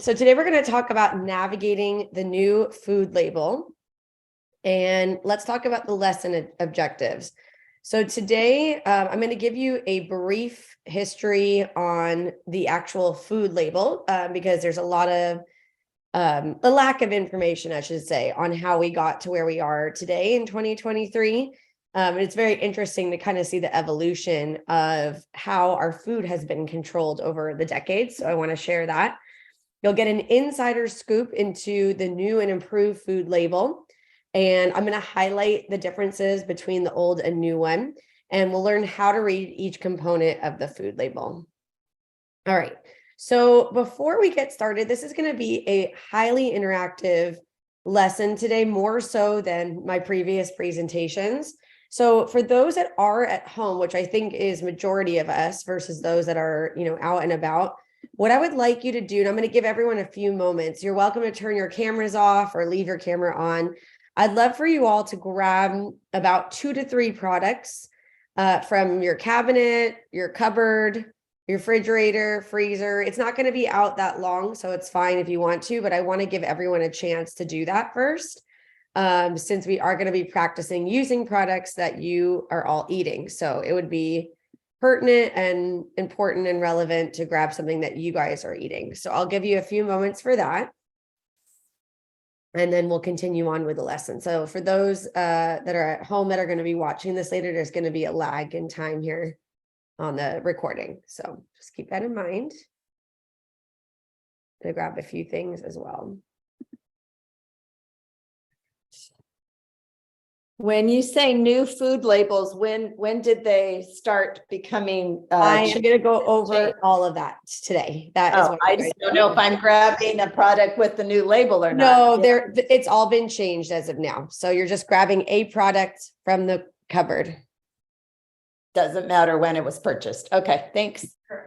So today we're going to talk about navigating the new food label, and let's talk about the lesson objectives. So today I'm going to give you a brief history on the actual food label because there's a lot of a lack of information, I should say, on how we got to where we are today in 2023. It's very interesting to kind of see the evolution of how our food has been controlled over the decades. So I want to share that. You'll get an insider scoop into the new and improved food label. And I'm going to highlight the differences between the old and new one. And we'll learn how to read each component of the food label. All right. So before we get started, this is going to be a highly interactive lesson today, more so than my previous presentations. So for those that are at home, which I think is majority of us versus those that are, out and about, what I would like you to do, and I'm going to give everyone a few moments. You're welcome to turn your cameras off or leave your camera on. I'd love for you all to grab about 2 to 3 products from your cabinet, your cupboard, your refrigerator, freezer. It's not going to be out that long, so it's fine if you want to, but I want to give everyone a chance to do that first, since we are going to be practicing using products that you are all eating. So it would be pertinent and important and relevant to grab something that you guys are eating. So I'll give you a few moments for that. And then we'll continue on with the lesson. So for those that are at home that are going to be watching this later, there's going to be a lag in time here on the recording. So just keep that in mind. I'm going to grab a few things as well. When you say new food labels, when did they start becoming? I'm going to go over all of that today. That is what I just don't know if I'm grabbing a product with the new label or not. No, it's all been changed as of now. So you're just grabbing a product from the cupboard. Doesn't matter when it was purchased. Okay, thanks. Correct.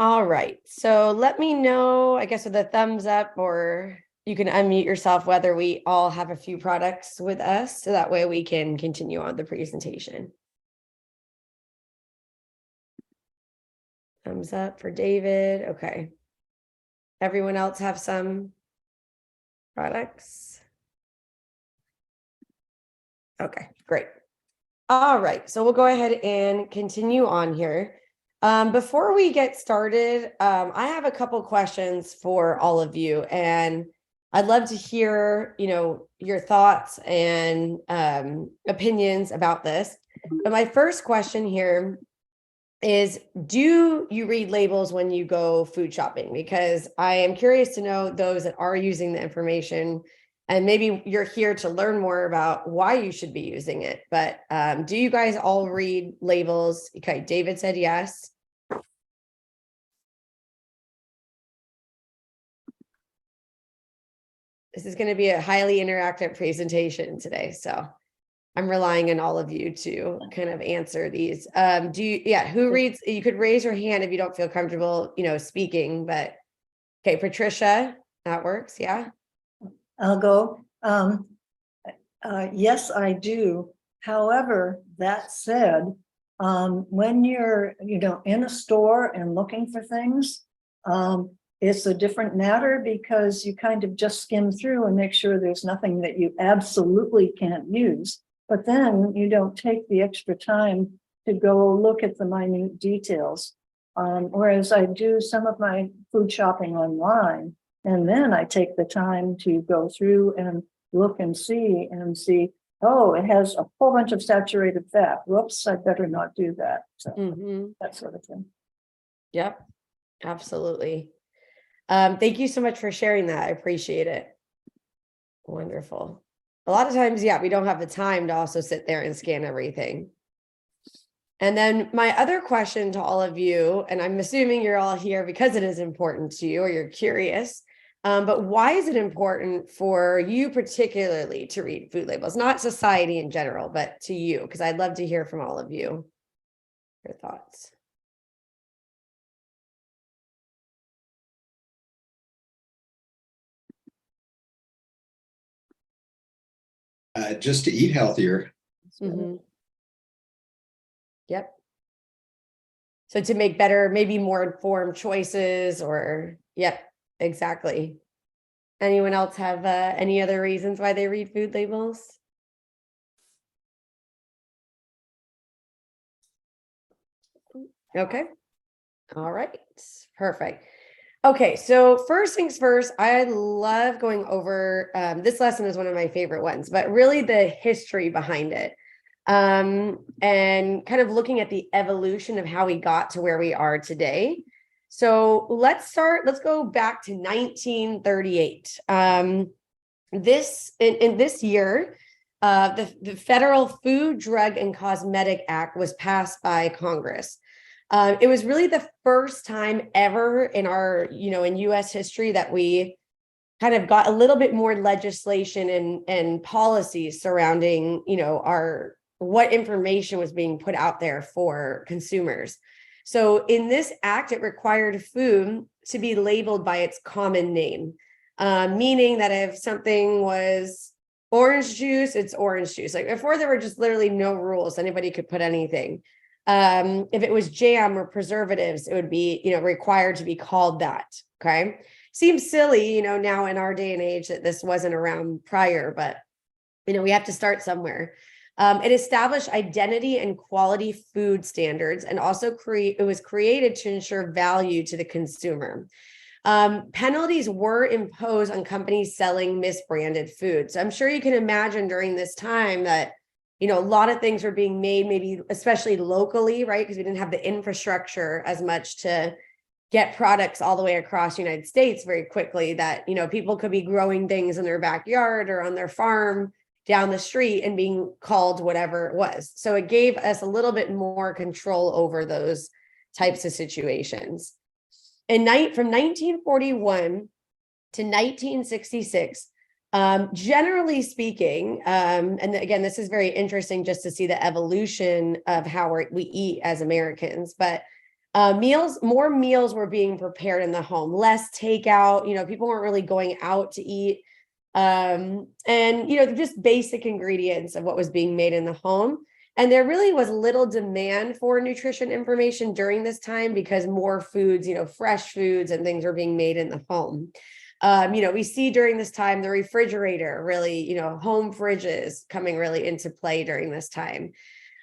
All right, so let me know, I guess, with a thumbs up, or you can unmute yourself, whether we all have a few products with us, so that way we can continue on the presentation. Thumbs up for David. Okay. Everyone else have some products? Okay, great. All right, so we'll go ahead and continue on here. Before we get started, I have a couple questions for all of you, and I'd love to hear, your thoughts and opinions about this. But my first question here is, do you read labels when you go food shopping? Because I am curious to know those that are using the information, and maybe you're here to learn more about why you should be using it. But do you guys all read labels? Okay, David said yes. This is going to be a highly interactive presentation today, so I'm relying on all of you to kind of answer these. Who reads? You could raise your hand if you don't feel comfortable, speaking, but okay, Patricia, that works. Yeah. I'll go. Yes, I do. However, that said, when you're, in a store and looking for things, it's a different matter, because you kind of just skim through and make sure there's nothing that you absolutely can't use. but then you don't take the extra time to go look at the minute details. Whereas I do some of my food shopping online, and then I take the time to go through and look and see, oh, it has a whole bunch of saturated fat. Whoops, I better not do that. So that sort of thing. Yep, absolutely. Thank you so much for sharing that. I appreciate it. Wonderful. A lot of times, yeah, we don't have the time to also sit there and scan everything. And then my other question to all of you, and I'm assuming you're all here because it is important to you or you're curious, but why is it important for you particularly to read food labels? Not society in general, but to you, because I'd love to hear from all of you, your thoughts. Just to eat healthier. Mm-hmm. Yep. So to make better, maybe more informed choices or, yep, exactly. Anyone else have any other reasons why they read food labels? Okay. All right. Perfect. Okay. So first things first, I love going over, this lesson is one of my favorite ones, but really the history behind it. And kind of looking at the evolution of how we got to where we are today. So let's go back to 1938. This in this year, the Federal Food, Drug, and Cosmetic Act was passed by Congress. It was really the first time ever in our, in US history that we kind of got a little bit more legislation and policies surrounding, what information was being put out there for consumers. So in this act, it required food to be labeled by its common name, meaning that if something was orange juice, it's orange juice. Like before, there were just literally no rules. Anybody could put anything. If it was jam or preservatives, it would be, required to be called that. Okay. Seems silly, now in our day and age that this wasn't around prior, but, we have to start somewhere. It established identity and quality food standards and also it was created to ensure value to the consumer. Penalties were imposed on companies selling misbranded food. So I'm sure you can imagine during this time that, a lot of things were being made, maybe especially locally, right? Because we didn't have the infrastructure as much to get products all the way across the United States very quickly that, people could be growing things in their backyard or on their farm down the street and being called whatever it was. So it gave us a little bit more control over those types of situations. From 1941 to 1966, generally speaking, and again, this is very interesting just to see the evolution of how we eat as Americans, but more meals were being prepared in the home, less takeout, people weren't really going out to eat. And, just basic ingredients of what was being made in the home. And there really was little demand for nutrition information during this time because more foods, fresh foods and things were being made in the home. We see during this time, the refrigerator really, home fridges coming really into play during this time.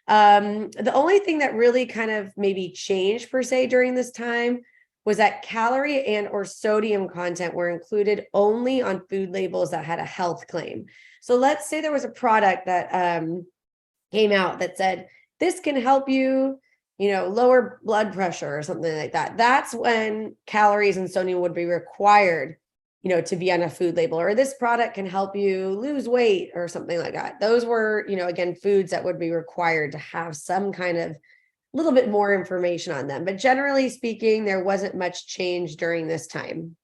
The only thing that really kind of maybe changed per se during this time was that calorie and or sodium content were included only on food labels that had a health claim. So let's say there was a product that came out that said, this can help you, lower blood pressure or something like that. That's when calories and sodium would be required, to be on a food label, or this product can help you lose weight or something like that. Those were, again, foods that would be required to have some kind of little bit more information on them. But generally speaking, there wasn't much change during this time.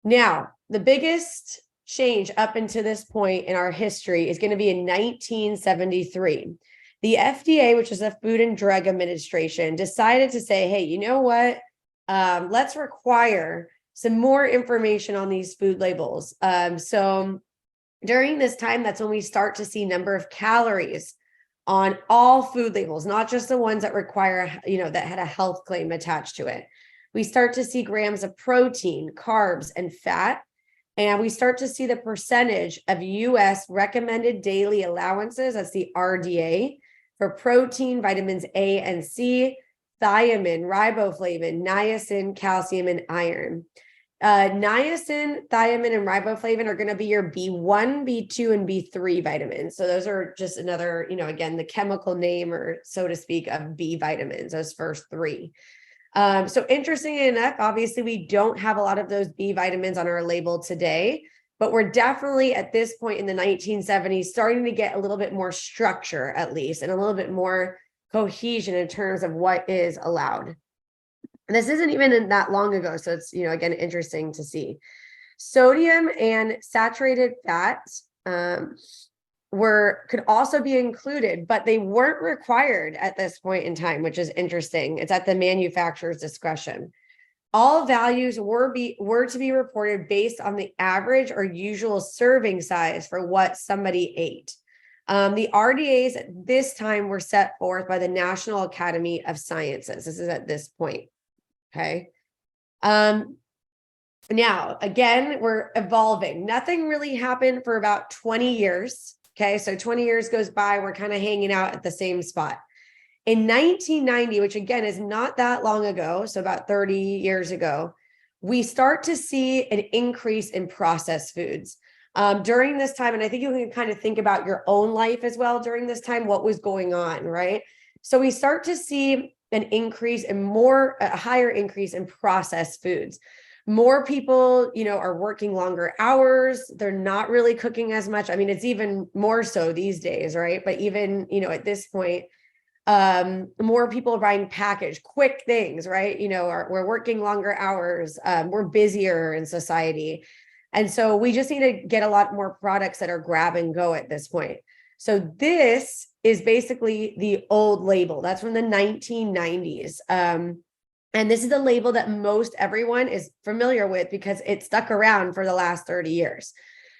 Now, the biggest change up until this point in our history is going to be in 1973. The FDA, which is the Food and Drug Administration, decided to say, hey, you know what? Let's require some more information on these food labels. So during this time, that's when we start to see number of calories on all food labels, not just the ones that require, that had a health claim attached to it. We start to see grams of protein, carbs, and fat. And we start to see the percentage of US recommended daily allowances, that's the RDA, for protein, vitamins A and C, thiamine, riboflavin, niacin, calcium, and iron. Niacin, thiamine, and riboflavin are going to be your B1, B2, and B3 vitamins. So those are just another, again, the chemical name, or so to speak, of B vitamins, those first three. So interestingly enough, obviously we don't have a lot of those B vitamins on our label today, but we're definitely at this point in the 1970s starting to get a little bit more structure, at least, and a little bit more cohesion in terms of what is allowed. And this isn't even that long ago, so it's, again, interesting to see. Sodium and saturated fats could also be included, but they weren't required at this point in time, which is interesting. It's at the manufacturer's discretion. All values were to be reported based on the average or usual serving size for what somebody ate. The RDAs at this time were set forth by the National Academy of Sciences. This is at this point. Okay. Now, again, we're evolving. Nothing really happened for about 20 years. Okay. So 20 years goes by, we're kind of hanging out at the same spot. In 1990, which again is not that long ago, so about 30 years ago, we start to see an increase in processed foods. During this time, and I think you can kind of think about your own life as well during this time, what was going on, right? So we start to see an increase in a higher increase in processed foods. More people, are working longer hours. They're not really cooking as much. I mean, it's even more so these days, right? But even, at this point, more people are buying packaged quick things, right? We're working longer hours. We're busier in society. And so we just need to get a lot more products that are grab and go at this point. So this is basically the old label. That's from the 1990s. And this is the label that most everyone is familiar with because it stuck around for the last 30 years.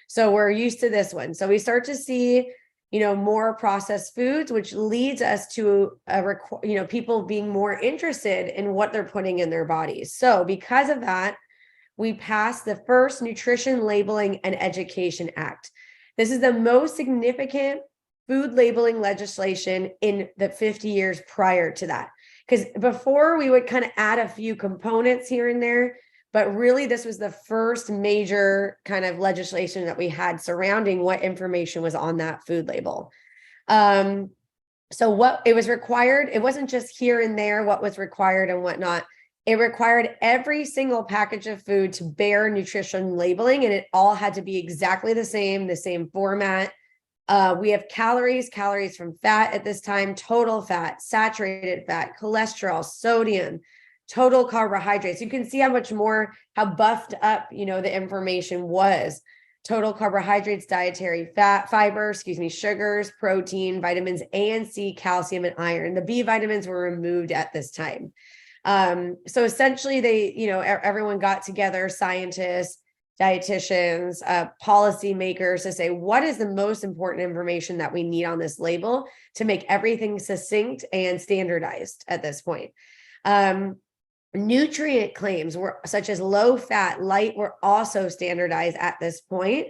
So we're used to this one. So we start to see, more processed foods, which leads us to, people being more interested in what they're putting in their bodies. So because of that, we passed the first Nutrition Labeling and Education Act. This is the most significant food labeling legislation in the 50 years prior to that. Because before we would kind of add a few components here and there, but really this was the first major kind of legislation that we had surrounding what information was on that food label. So what it was required, it wasn't just here and there what was required and whatnot. It required every single package of food to bear nutrition labeling, and it all had to be exactly the same format. We have calories from fat at this time, total fat, saturated fat, cholesterol, sodium, total carbohydrates. You can see how buffed up, the information was. Total carbohydrates, dietary fat, fiber, sugars, protein, vitamins A and C, calcium, and iron. The B vitamins were removed at this time. So essentially they, everyone got together, scientists, dietitians, policymakers, to say, what is the most important information that we need on this label to make everything succinct and standardized at this point. Nutrient claims were such as low fat, light were also standardized at this point.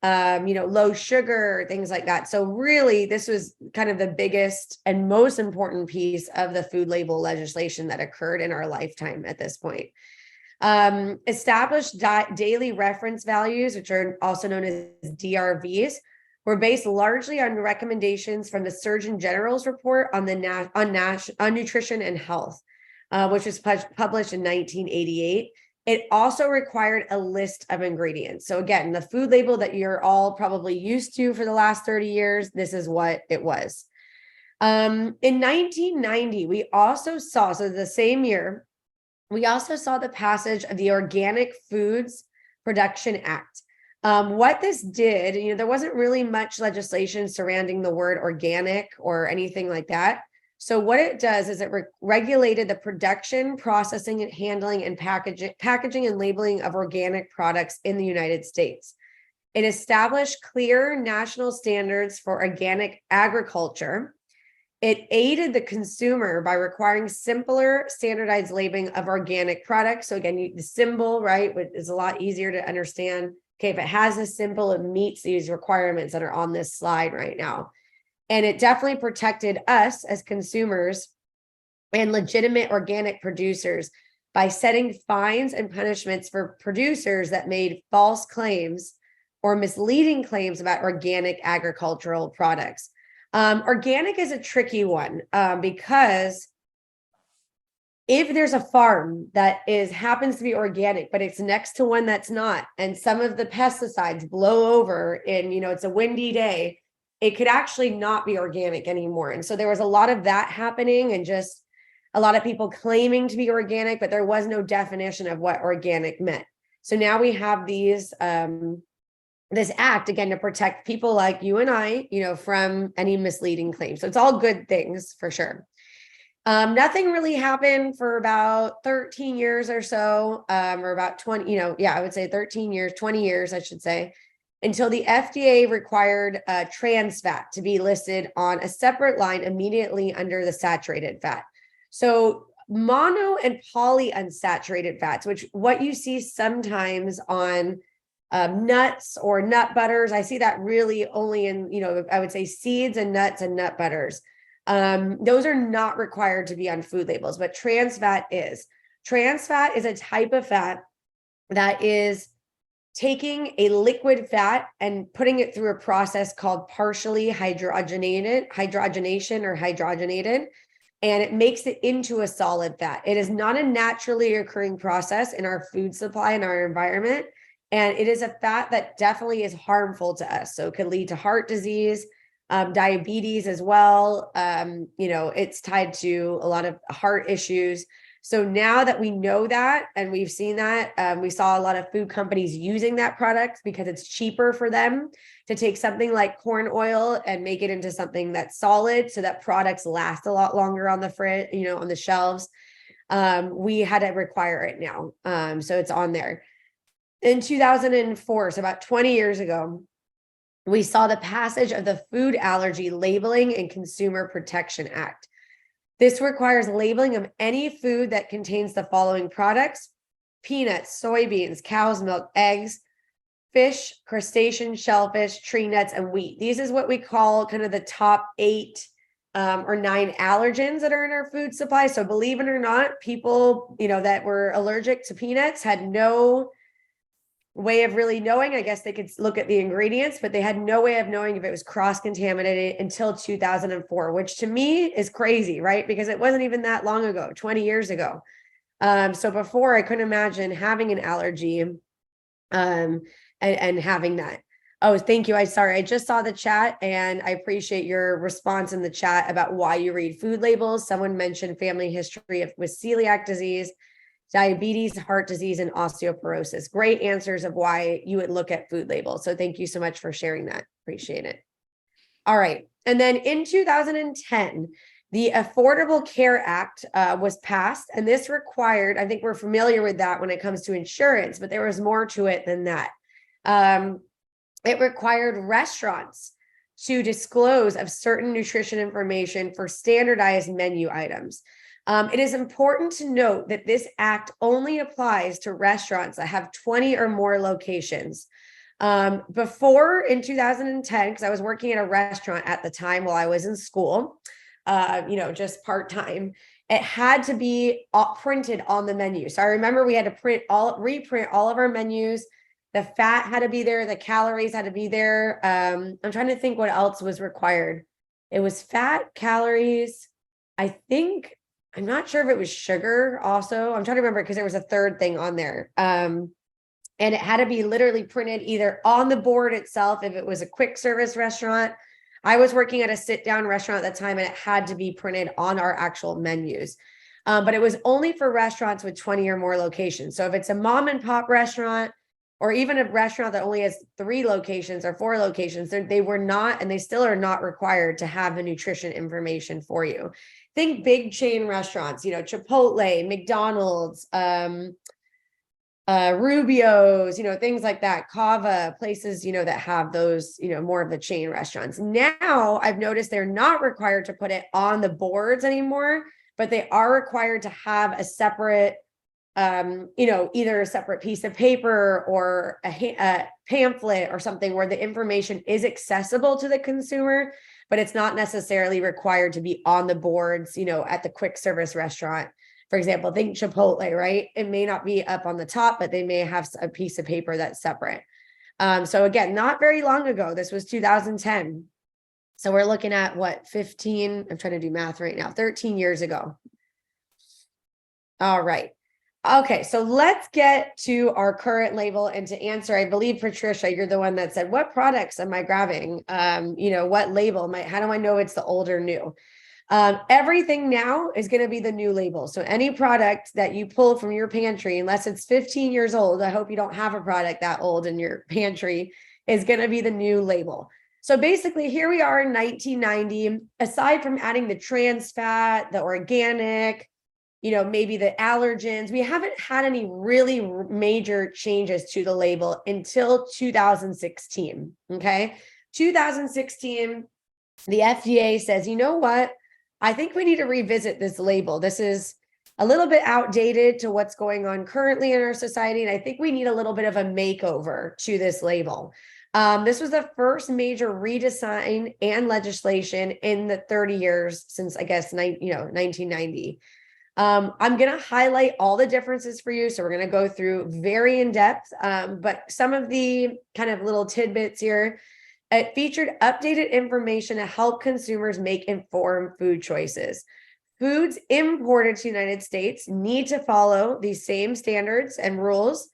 Low sugar, things like that. So really, this was kind of the biggest and most important piece of the food label legislation that occurred in our lifetime at this point. Established daily reference values, which are also known as DRVs, were based largely on recommendations from the Surgeon General's report on on nutrition and health, which was published in 1988. It also required a list of ingredients. So again, the food label that you're all probably used to for the last 30 years, this is what it was. In 1990, we also saw, so the same year, we also saw the passage of the Organic Foods Production Act. What this did, there wasn't really much legislation surrounding the word organic or anything like that. So what it does is it regulated the production, processing, and handling and packaging and labeling of organic products in the United States. It established clear national standards for organic agriculture. It aided the consumer by requiring simpler, standardized labeling of organic products. So again, the symbol, right, is a lot easier to understand, Okay, if it has a symbol, it meets these requirements that are on this slide right now. And it definitely protected us as consumers and legitimate organic producers by setting fines and punishments for producers that made false claims or misleading claims about organic agricultural products. Organic is a tricky one because if there's a farm that happens to be organic, but it's next to one that's not, and some of the pesticides blow over and, it's a windy day, it could actually not be organic anymore. And so there was a lot of that happening and just a lot of people claiming to be organic, but there was no definition of what organic meant. So now we have this act again to protect people like you and I, from any misleading claims. So it's all good things for sure. Nothing really happened for about 13 years or so, or about 20, I would say 13 years, 20 years, I should say, until the FDA required trans fat to be listed on a separate line immediately under the saturated fat. So mono and polyunsaturated fats, which what you see sometimes on nuts or nut butters, I see that really only in, I would say seeds and nuts and nut butters. Those are not required to be on food labels, but trans fat is. Trans fat is a type of fat that is taking a liquid fat and putting it through a process called partially hydrogenation or hydrogenated, and it makes it into a solid fat. It is not a naturally occurring process in our food supply and our environment, and it is a fat that definitely is harmful to us. So it could lead to heart disease, diabetes as well. It's tied to a lot of heart issues. So now that we know that, and we've seen that, we saw a lot of food companies using that product because it's cheaper for them to take something like corn oil and make it into something that's solid so that products last a lot longer on the fridge, on the shelves. We had to require it now. So it's on there. In 2004, so about 20 years ago, we saw the passage of the Food Allergy Labeling and Consumer Protection Act. This requires labeling of any food that contains the following products: peanuts, soybeans, cow's milk, eggs, fish, crustacean, shellfish, tree nuts, and wheat. These is what we call kind of the top 8 or 9 allergens that are in our food supply. So believe it or not, people, that were allergic to peanuts had no way of really knowing. I guess they could look at the ingredients, but they had no way of knowing if it was cross-contaminated until 2004, which to me is crazy, right? Because it wasn't even that long ago, 20 years ago. So before, I couldn't imagine having an allergy and having that. Oh, thank you. I just saw the chat, and I appreciate your response in the chat about why you read food labels. Someone mentioned family history with celiac disease, diabetes, heart disease, and osteoporosis. Great answers of why you would look at food labels. So thank you so much for sharing that. Appreciate it. All right. And then in 2010, the Affordable Care Act was passed, and this required, I think we're familiar with that when it comes to insurance, but there was more to it than that. It required restaurants to disclose of certain nutrition information for standardized menu items. It is important to note that this act only applies to restaurants that have 20 or more locations. Before in 2010, because I was working at a restaurant at the time while I was in school, just part-time, it had to be printed on the menu. So I remember we had to reprint all of our menus. The fat had to be there. The calories had to be there. I'm trying to think what else was required. It was fat, calories. I'm not sure if it was sugar also. I'm trying to remember because there was a third thing on there. And it had to be literally printed either on the board itself if it was a quick service restaurant. I was working at a sit-down restaurant at the time, and it had to be printed on our actual menus. But it was only for restaurants with 20 or more locations. So if it's a mom and pop restaurant, or even a restaurant that only has 3 locations or 4 locations, they were not, and they still are not required to have the nutrition information for you. Think big chain restaurants, Chipotle, McDonald's, Rubio's, things like that, Cava, places, that have those, more of the chain restaurants. Now I've noticed they're not required to put it on the boards anymore, but they are required to have a separate either a separate piece of paper or a pamphlet or something where the information is accessible to the consumer, but it's not necessarily required to be on the boards, at the quick service restaurant. For example, think Chipotle, right? It may not be up on the top, but they may have a piece of paper that's separate. So again, not very long ago, this was 2010. So we're looking at what, 15, I'm trying to do math right now, 13 years ago. All right. Okay, so let's get to our current label and to answer, I believe, Patricia, you're the one that said, what products am I grabbing? What label? How do I know it's the old or new? Everything now is going to be the new label. So any product that you pull from your pantry, unless it's 15 years old, I hope you don't have a product that old in your pantry, is going to be the new label. So basically here we are in 1990, aside from adding the trans fat, the organic, maybe the allergens, we haven't had any really major changes to the label until 2016. Okay. 2016, the FDA says, you know what? I think we need to revisit this label. This is a little bit outdated to what's going on currently in our society. And I think we need a little bit of a makeover to this label. This was the first major redesign and legislation in the 30 years since, I guess, 1990. I'm going to highlight all the differences for you. So we're going to go through very in depth, but some of the kind of little tidbits here. It featured updated information to help consumers make informed food choices. Foods imported to the United States need to follow these same standards and rules,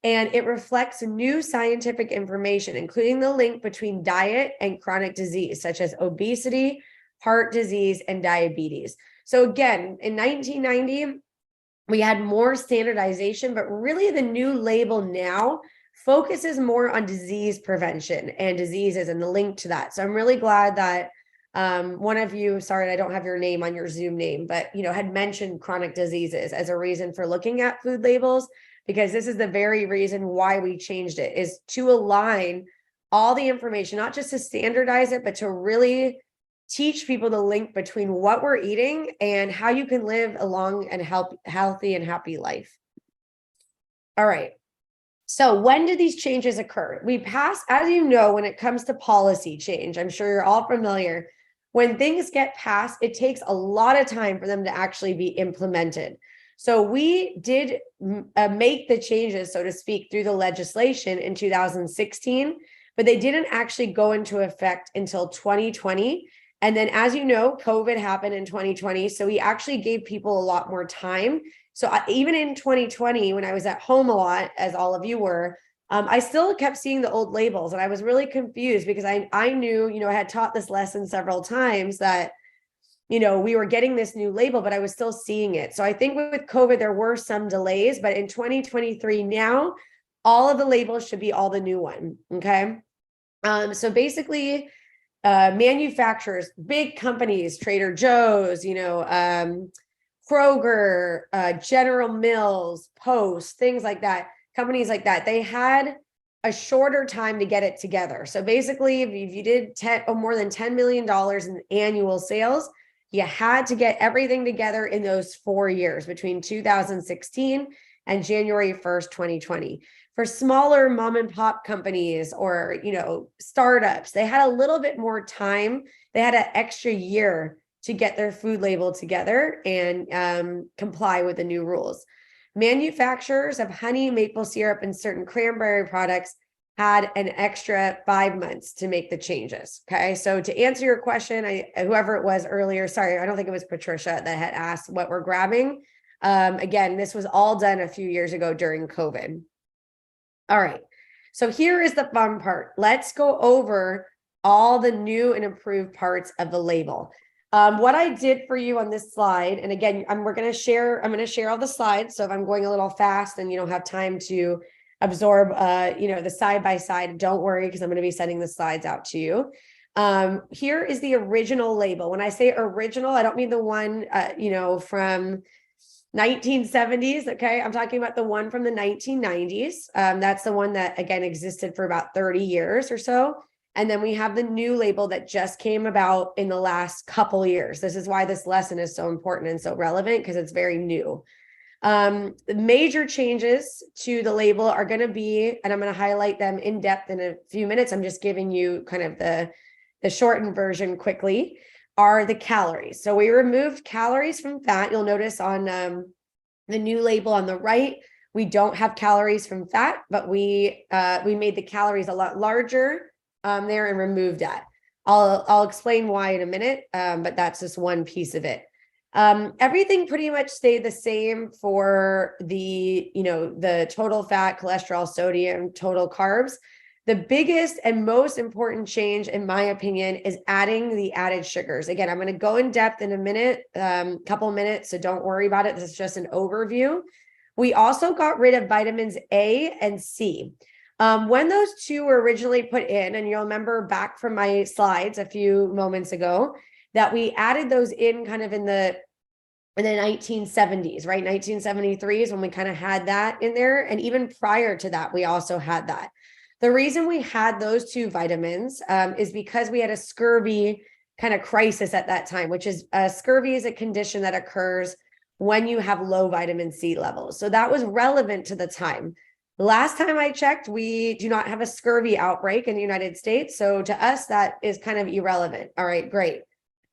and it reflects new scientific information, including the link between diet and chronic disease, such as obesity, heart disease, and diabetes. So again, in 1990, we had more standardization, but really the new label now focuses more on disease prevention and diseases and the link to that. So I'm really glad that one of you, sorry, I don't have your name on your Zoom name, but had mentioned chronic diseases as a reason for looking at food labels, because this is the very reason why we changed it, is to align all the information, not just to standardize it, but to really teach people the link between what we're eating and how you can live a long and healthy and happy life. All right. So when did these changes occur? We passed, as you know, when it comes to policy change, I'm sure you're all familiar, when things get passed, it takes a lot of time for them to actually be implemented. So we did make the changes, so to speak, through the legislation in 2016, but they didn't actually go into effect until 2020. And then, as you know, COVID happened in 2020. So we actually gave people a lot more time. So even in 2020, when I was at home a lot, as all of you were, I still kept seeing the old labels. And I was really confused because I knew, I had taught this lesson several times that, we were getting this new label, but I was still seeing it. So I think with COVID, there were some delays, but in 2023 now, all of the labels should be all the new one. Okay. So basically, manufacturers, big companies, Trader Joe's, Kroger, General Mills, Post, things like that, companies like that, they had a shorter time to get it together. So basically, if you did more than $10 million in annual sales, you had to get everything together in those 4 years between 2016 and January 1st, 2020. For smaller mom and pop companies or, startups, they had a little bit more time. They had an extra year to get their food label together and comply with the new rules. Manufacturers of honey, maple syrup, and certain cranberry products had an extra 5 months to make the changes. Okay. So to answer your question, whoever it was earlier, sorry, I don't think it was Patricia that had asked what we're grabbing. Again, this was all done a few years ago during COVID. All right. So here is the fun part. Let's go over all the new and improved parts of the label. What I did for you on this slide, and again, I'm going to share all the slides. So if I'm going a little fast and you don't have time to absorb, the side by side, don't worry, because I'm going to be sending the slides out to you. Here is the original label. When I say original, I don't mean the one, from 1970s. Okay. I'm talking about the one from the 1990s. That's the one that, again, existed for about 30 years or so. And then we have the new label that just came about in the last couple years. This is why this lesson is so important and so relevant, because it's very new. The major changes to the label are going to be, and I'm going to highlight them in depth in a few minutes. I'm just giving you kind of the shortened version quickly, are the calories. So we removed calories from fat. You'll notice on the new label on the right, we don't have calories from fat, but we made the calories a lot larger there and removed that. I'll explain why in a minute, but that's just one piece of it. Everything pretty much stayed the same for the, the total fat, cholesterol, sodium, total carbs. The biggest and most important change, in my opinion, is adding the added sugars. Again, I'm going to go in depth in a minute, couple minutes, so don't worry about it. This is just an overview. We also got rid of vitamins A and C. When those two were originally put in, and you'll remember back from my slides a few moments ago, that we added those in kind of in the 1970s, right? 1973 is when we kind of had that in there. And even prior to that, we also had that. The reason we had those two vitamins is because we had a scurvy kind of crisis at that time, which is scurvy is a condition that occurs when you have low vitamin C levels. So that was relevant to the time. Last time I checked, we do not have a scurvy outbreak in the United States. So to us, that is kind of irrelevant. All right, great.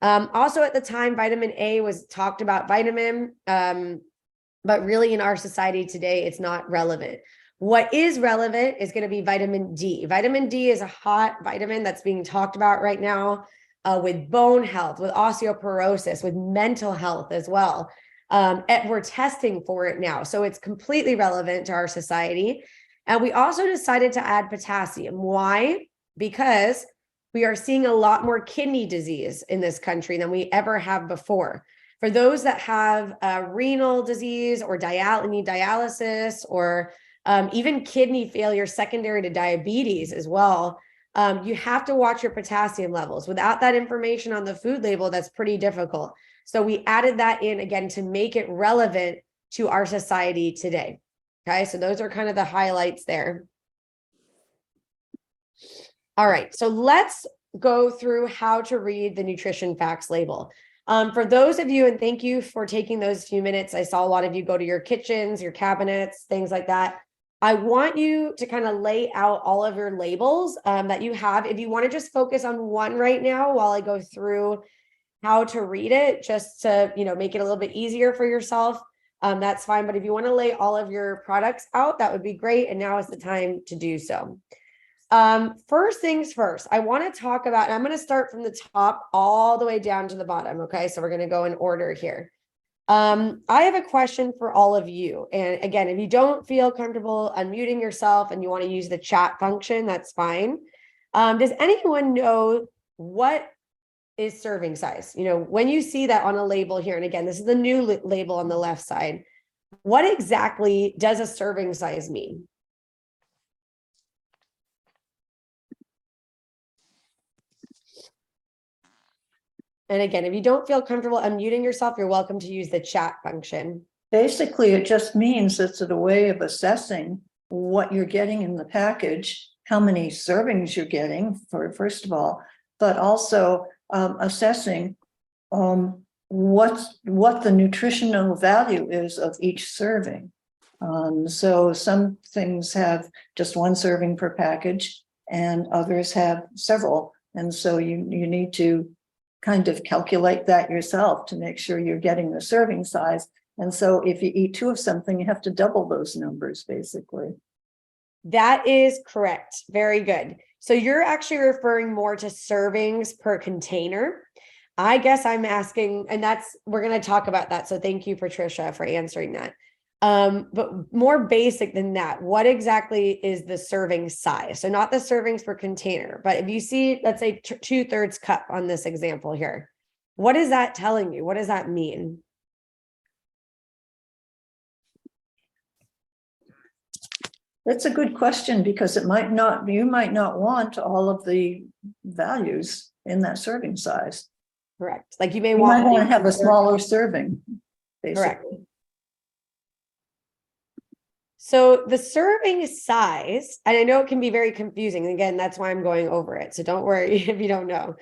Also at the time, vitamin A was talked about vitamin, but really in our society today, it's not relevant. What is relevant is going to be vitamin D. Vitamin D is a hot vitamin that's being talked about right now with bone health, with osteoporosis, with mental health as well. And we're testing for it now. So it's completely relevant to our society. And we also decided to add potassium. Why? Because we are seeing a lot more kidney disease in this country than we ever have before. For those that have renal disease or need dialysis, or even kidney failure secondary to diabetes as well, you have to watch your potassium levels. Without that information on the food label, that's pretty difficult. So we added that in again to make it relevant to our society today. Okay, so those are kind of the highlights there. All right, so let's go through how to read the nutrition facts label. For those of you, and thank you for taking those few minutes. I saw a lot of you go to your kitchens, your cabinets, things like that. I want you to kind of lay out all of your labels that you have. If you want to just focus on one right now while I go through how to read it, just to make it a little bit easier for yourself, that's fine. But if you want to lay all of your products out, that would be great. And now is the time to do so. First things first, I want to talk about, and I'm going to start from the top all the way down to the bottom. Okay, so we're going to go in order here. I have a question for all of you. And again, if you don't feel comfortable unmuting yourself and you want to use the chat function, that's fine. Does anyone know what is serving size? When you see that on a label here, and again, this is the new label on the left side, what exactly does a serving size mean? And again, if you don't feel comfortable unmuting yourself, you're welcome to use the chat function. Basically, it just means it's a way of assessing what you're getting in the package, how many servings you're getting, first of all, but also assessing what the nutritional value is of each serving. So some things have just one serving per package and others have several. And so you need to kind of calculate that yourself to make sure you're getting the serving size. And so if you eat two of something, you have to double those numbers, basically. That is correct. Very good. So you're actually referring more to servings per container. I guess I'm asking, and we're going to talk about that. So thank you, Patricia, for answering that. But more basic than that, what exactly is the serving size? So not the servings per container, but if you see, let's say 2/3 cup on this example here, what is that telling you? What does that mean? That's a good question, because you might not want all of the values in that serving size. Correct. Like you might You want to have a smaller serving, basically. Correct. So the serving size, and I know it can be very confusing. Again, that's why I'm going over it. So don't worry if you don't know.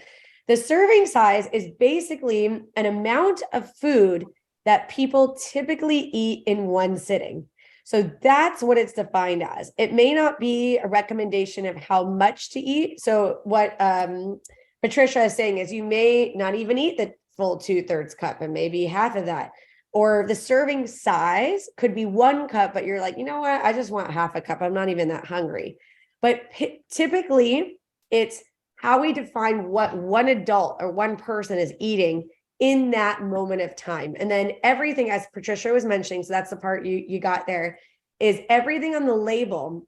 The serving size is basically an amount of food that people typically eat in one sitting. So that's what it's defined as. It may not be a recommendation of how much to eat. So what Patricia is saying is you may not even eat the full 2/3 cup and maybe half of that. Or the serving size could be 1 cup, but you're like, you know what? I just want half a cup. I'm not even that hungry. But typically it's how we define what one adult or one person is eating in that moment of time. And then everything, as Patricia was mentioning, so that's the part you got there, is everything on the label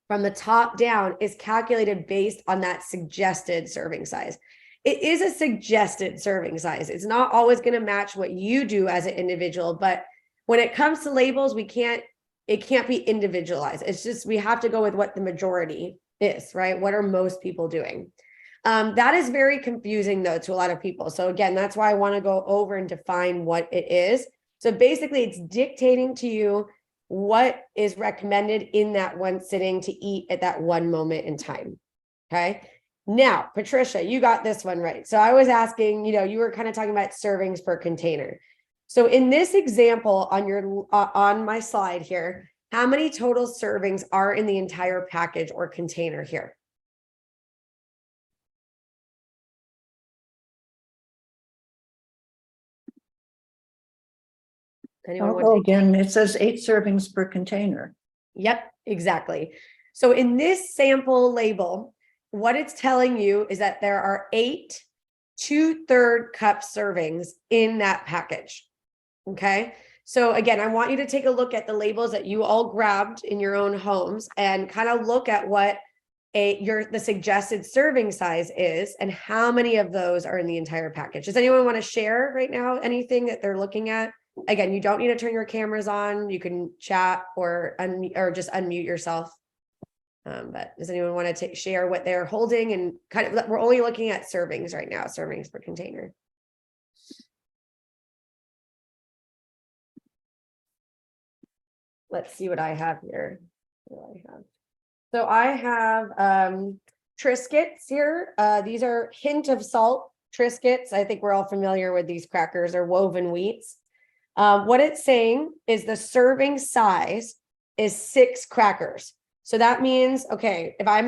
from the top down is calculated based on that suggested serving size. It is a suggested serving size. It's not always going to match what you do as an individual, but when it comes to labels, it can't be individualized. It's just, we have to go with what the majority is, right? What are most people doing? That is very confusing though to a lot of people. So again, that's why I want to go over and define what it is. So basically it's dictating to you what is recommended in that one sitting to eat at that one moment in time. Okay. Now, Patricia, you got this one right. So I was asking, you were kind of talking about servings per container. So in this example on my slide here, how many total servings are in the entire package or container here? Anyone want to again, it says 8 servings per container. Yep, exactly. So in this sample label, what it's telling you is that there are 8 2/3 cup servings in that package. Okay. So again, I want you to take a look at the labels that you all grabbed in your own homes and kind of look at what the suggested serving size is and how many of those are in the entire package. Does anyone want to share right now anything that they're looking at? Again, you don't need to turn your cameras on. You can chat or just unmute yourself. But does anyone want to share what they're holding and kind of, we're only looking at servings right now, servings per container. Let's see what I have here. So I have Triscuits here. These are hint of salt Triscuits. I think we're all familiar with these crackers or woven wheats. What it's saying is the serving size is 6 crackers. So that means, okay, if I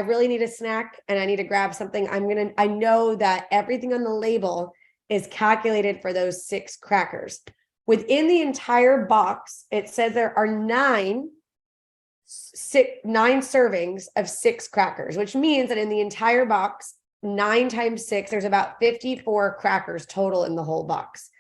really need a snack and I need to grab something, I know that everything on the label is calculated for those 6 crackers. Within the entire box, it says there are 9 servings of 6 crackers, which means that in the entire box, 9 times 6, there's about 54 crackers total in the whole box.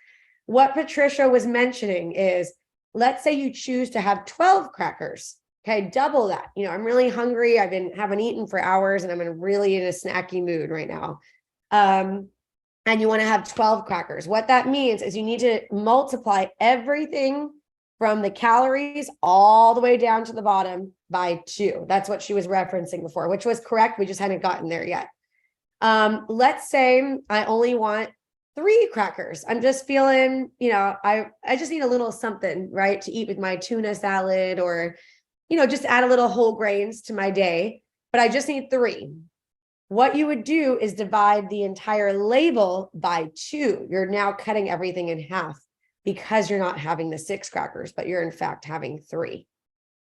What Patricia was mentioning is, let's say you choose to have 12 crackers. Okay, double that. I'm really hungry. haven't eaten for hours and I'm really in a snacky mood right now. And you want to have 12 crackers. What that means is you need to multiply everything from the calories all the way down to the bottom by 2. That's what she was referencing before, which was correct. We just hadn't gotten there yet. Let's say I only want 3 crackers. I'm just feeling, I just need a little something, right, to eat with my tuna salad or, just add a little whole grains to my day, but I just need 3. What you would do is divide the entire label by 2. You're now cutting everything in half because you're not having the 6 crackers, but you're in fact having 3.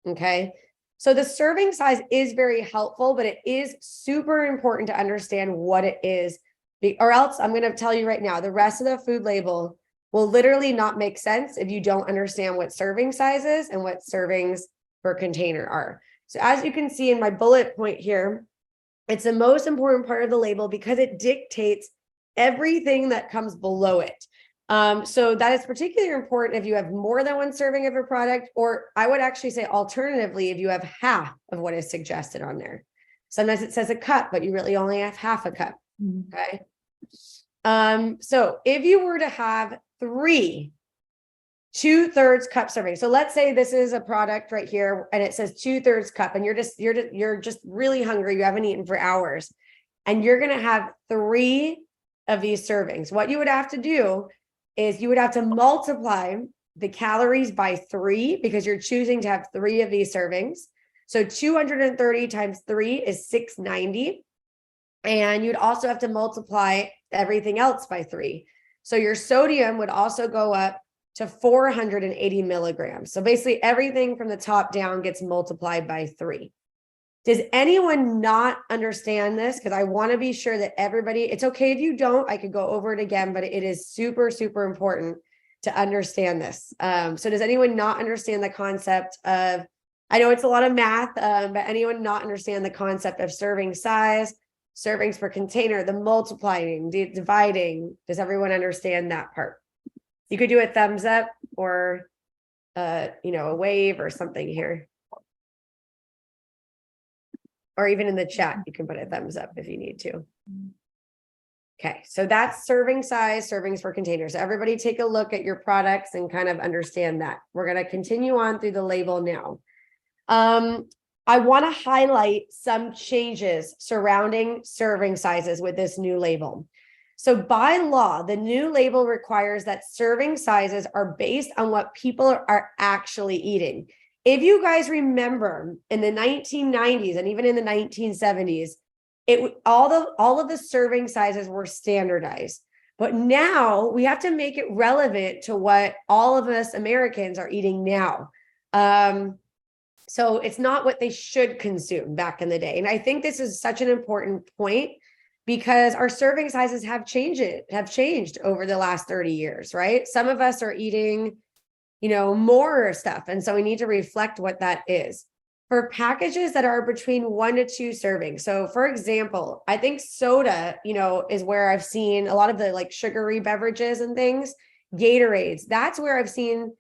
Okay. So the serving size is very helpful, but it is super important to understand what it is, or else I'm going to tell you right now, the rest of the food label will literally not make sense if you don't understand what serving size is and what servings per container are. So as you can see in my bullet point here, it's the most important part of the label because it dictates everything that comes below it. So that is particularly important if you have more than 1 serving of a product, or I would actually say alternatively, if you have half of what is suggested on there. Sometimes it says a cup, but you really only have half a cup. Okay. So if you were to have 3 2/3 cup servings. So let's say this is a product right here and it says 2/3 cup and you're just really hungry. You haven't eaten for hours and you're going to have 3 of these servings. What you would have to do is you would have to multiply the calories by 3 because you're choosing to have 3 of these servings. So 230 times 3 is 690. And you'd also have to multiply everything else by 3. So your sodium would also go up to 480 milligrams. So basically everything from the top down gets multiplied by 3. Does anyone not understand this? Because I want to be sure that everybody, it's okay if you don't, I could go over it again, but it is super, super important to understand this. So does anyone not understand the concept of, I know it's a lot of math, but anyone not understand the concept of serving size, servings per container, the multiplying, the dividing? Does everyone understand that part? You could do a thumbs up or, a wave or something here. Or even in the chat, you can put a thumbs up if you need to. Okay, so that's serving size, servings per container. So everybody take a look at your products and kind of understand that. We're going to continue on through the label now. I want to highlight some changes surrounding serving sizes with this new label. So by law, the new label requires that serving sizes are based on what people are actually eating. If you guys remember in the 1990s and even in the 1970s, all of the serving sizes were standardized. But now we have to make it relevant to what all of us Americans are eating now. So it's not what they should consume back in the day. And I think this is such an important point because our serving sizes have changed over the last 30 years, right? Some of us are eating more stuff. And so we need to reflect what that is. For packages that are between 1 to 2 servings. So for example, I think soda, is where I've seen a lot of the like sugary beverages and things, Gatorades. That's where I've seen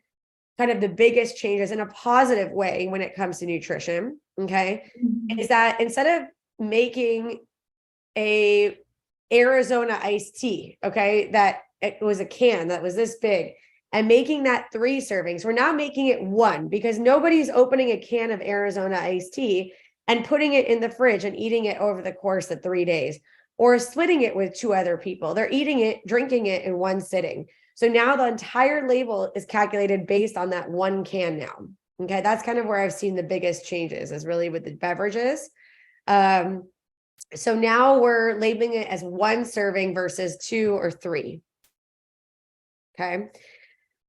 kind of the biggest changes in a positive way when it comes to nutrition. Okay. Is that instead of making a Arizona iced tea, okay, that it was a can that was this big, and making that 3 servings, we're now making it 1 because nobody's opening a can of Arizona iced tea and putting it in the fridge and eating it over the course of 3 days or splitting it with 2 other people. They're eating it, drinking it in 1 sitting. So now the entire label is calculated based on that 1 can now. Okay, that's kind of where I've seen the biggest changes is really with the beverages. So now we're labeling it as 1 serving versus 2 or 3. Okay.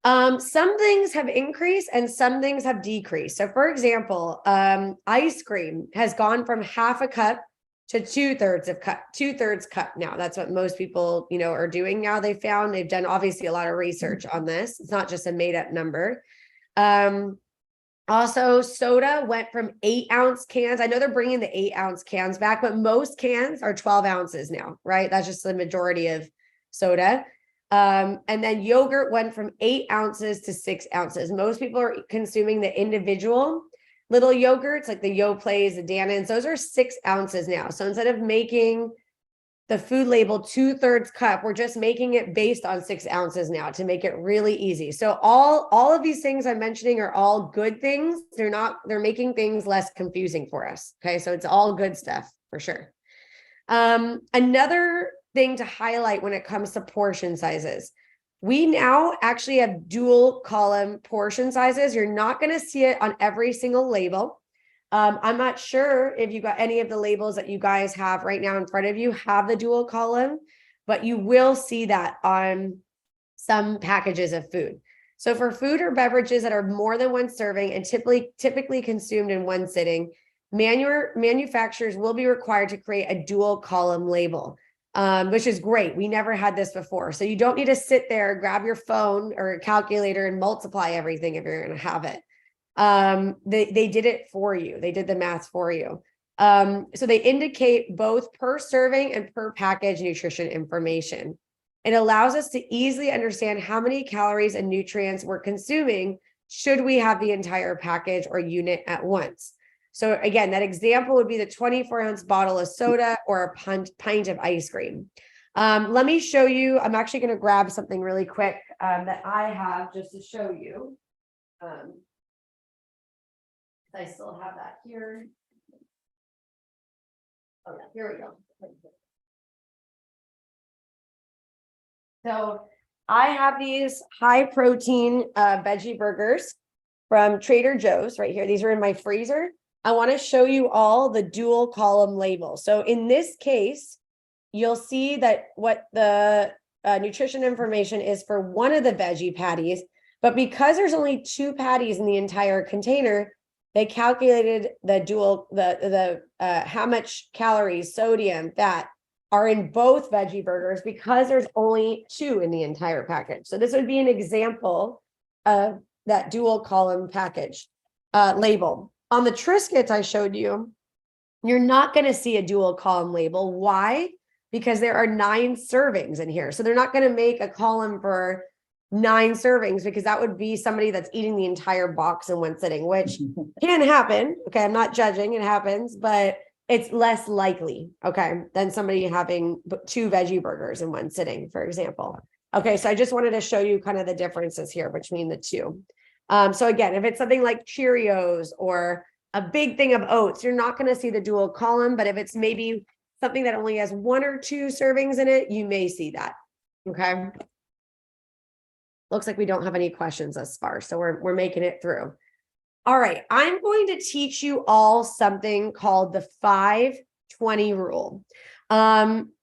Some things have increased and some things have decreased. So for example, ice cream has gone from half a cup to 2/3 cup now. That's what most people, are doing now. They've done obviously a lot of research on this. It's not just a made up number. Also soda went from 8-ounce cans. I know they're bringing the 8-ounce cans back, but most cans are 12 ounces now, right? That's just the majority of soda. And then yogurt went from 8 ounces to 6 ounces. Most people are consuming the individual little yogurts, like the Yoplays, the Danons. Those are 6 ounces now. So instead of making the food label 2/3 cup, we're just making it based on 6 ounces now to make it really easy. So all of these things I'm mentioning are all good things. They're making things less confusing for us. Okay. So it's all good stuff for sure. Another thing to highlight when it comes to portion sizes. We now actually have dual column portion sizes. You're not going to see it on every single label. I'm not sure if you got any of the labels that you guys have right now in front of you have the dual column, but you will see that on some packages of food. So for food or beverages that are more than 1 serving and typically consumed in 1 sitting, manufacturers will be required to create a dual column label. Which is great. We never had this before. So you don't need to sit there, grab your phone or a calculator and multiply everything if you're going to have it. They did it for you. They did the math for you. So they indicate both per serving and per package nutrition information. It allows us to easily understand how many calories and nutrients we're consuming should we have the entire package or unit at once. So again, that example would be the 24-ounce bottle of soda or a pint of ice cream. Let me show you. I'm actually going to grab something really quick that I have just to show you. I still have that here. Oh yeah, here we go. So I have these high protein veggie burgers from Trader Joe's right here. These are in my freezer. I want to show you all the dual column labels. So in this case, you'll see that what the nutrition information is for one of the veggie patties But because there's only 2 patties in the entire container, they calculated how much calories, sodium, fat are in both veggie burgers because there's only 2 in the entire package. So this would be an example of that dual column package label. On the Triscuits I showed you, you're not going to see a dual column label. Why? Because there are 9 servings in here. So they're not going to make a column for 9 servings because that would be somebody that's eating the entire box in one sitting, which can happen. Okay, I'm not judging, it happens, but it's less likely, okay, than somebody having 2 veggie burgers in one sitting, for example. Okay, so I just wanted to show you kind of the differences here between the 2. So again, if it's something like Cheerios or a big thing of oats, you're not going to see the dual column, but if it's maybe something that only has 1 or 2 servings in it, you may see that. Okay. Looks like we don't have any questions thus far, so we're making it through. All right, I'm going to teach you all something called the 5-20 rule.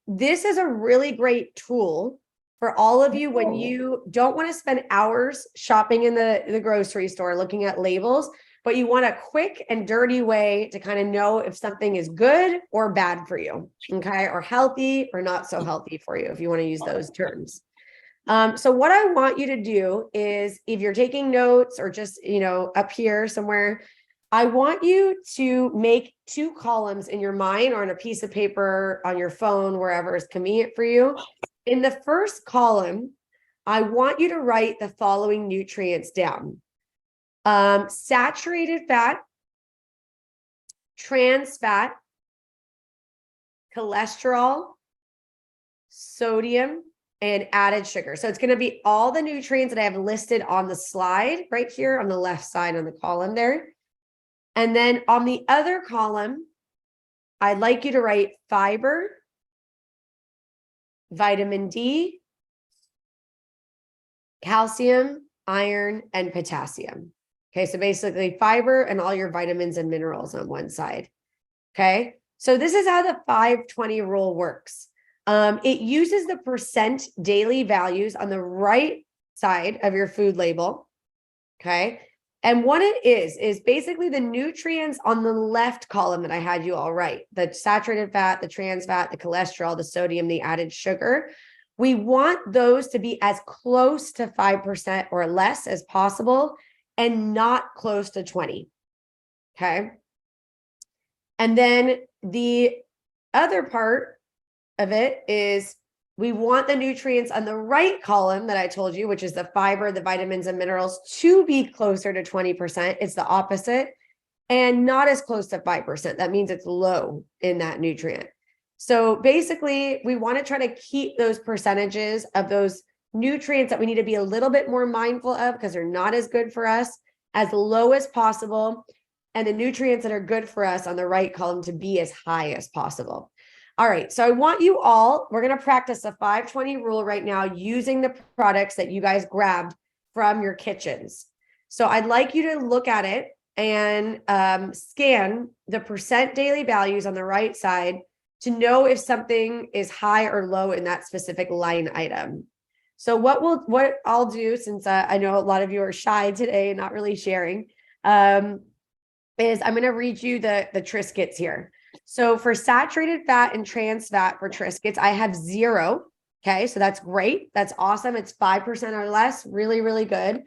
This is a really great tool for all of you when you don't want to spend hours shopping in the grocery store looking at labels, but you want a quick and dirty way to kind of know if something is good or bad for you, okay, or healthy or not so healthy for you, if you want to use those terms. So what I want you to do is, if you're taking notes or just, up here somewhere, I want you to make 2 columns in your mind or on a piece of paper on your phone, wherever is convenient for you. In the first column, I want you to write the following nutrients down. Saturated fat, trans fat, cholesterol, sodium, and added sugar. So it's going to be all the nutrients that I have listed on the slide right here on the left side on the column there. And then on the other column, I'd like you to write fiber, vitamin D, calcium, iron, and potassium. Okay, so basically fiber and all your vitamins and minerals on one side. Okay, so this is how the 5-20 rule works. It uses the percent daily values on the right side of your food label. Okay. And what it is basically the nutrients on the left column that I had you all write: the saturated fat, the trans fat, the cholesterol, the sodium, the added sugar. We want those to be as close to 5% or less as possible and not close to 20. Okay. And then the other part of it is we want the nutrients on the right column that I told you, which is the fiber, the vitamins and minerals, to be closer to 20%. It's the opposite, and not as close to 5%. That means it's low in that nutrient. So basically, we want to try to keep those percentages of those nutrients that we need to be a little bit more mindful of because they're not as good for us, as low as possible, and the nutrients that are good for us on the right column to be as high as possible. All right, so I want you all, we're going to practice the 5-20 rule right now using the products that you guys grabbed from your kitchens. So I'd like you to look at it and scan the percent daily values on the right side to know if something is high or low in that specific line item. So what I'll do, since I know a lot of you are shy today and not really sharing, is I'm going to read you the Triscuits here. So for saturated fat and trans fat for Triscuits, I have 0. Okay, so that's great. That's awesome. It's 5% or less. Really, really good.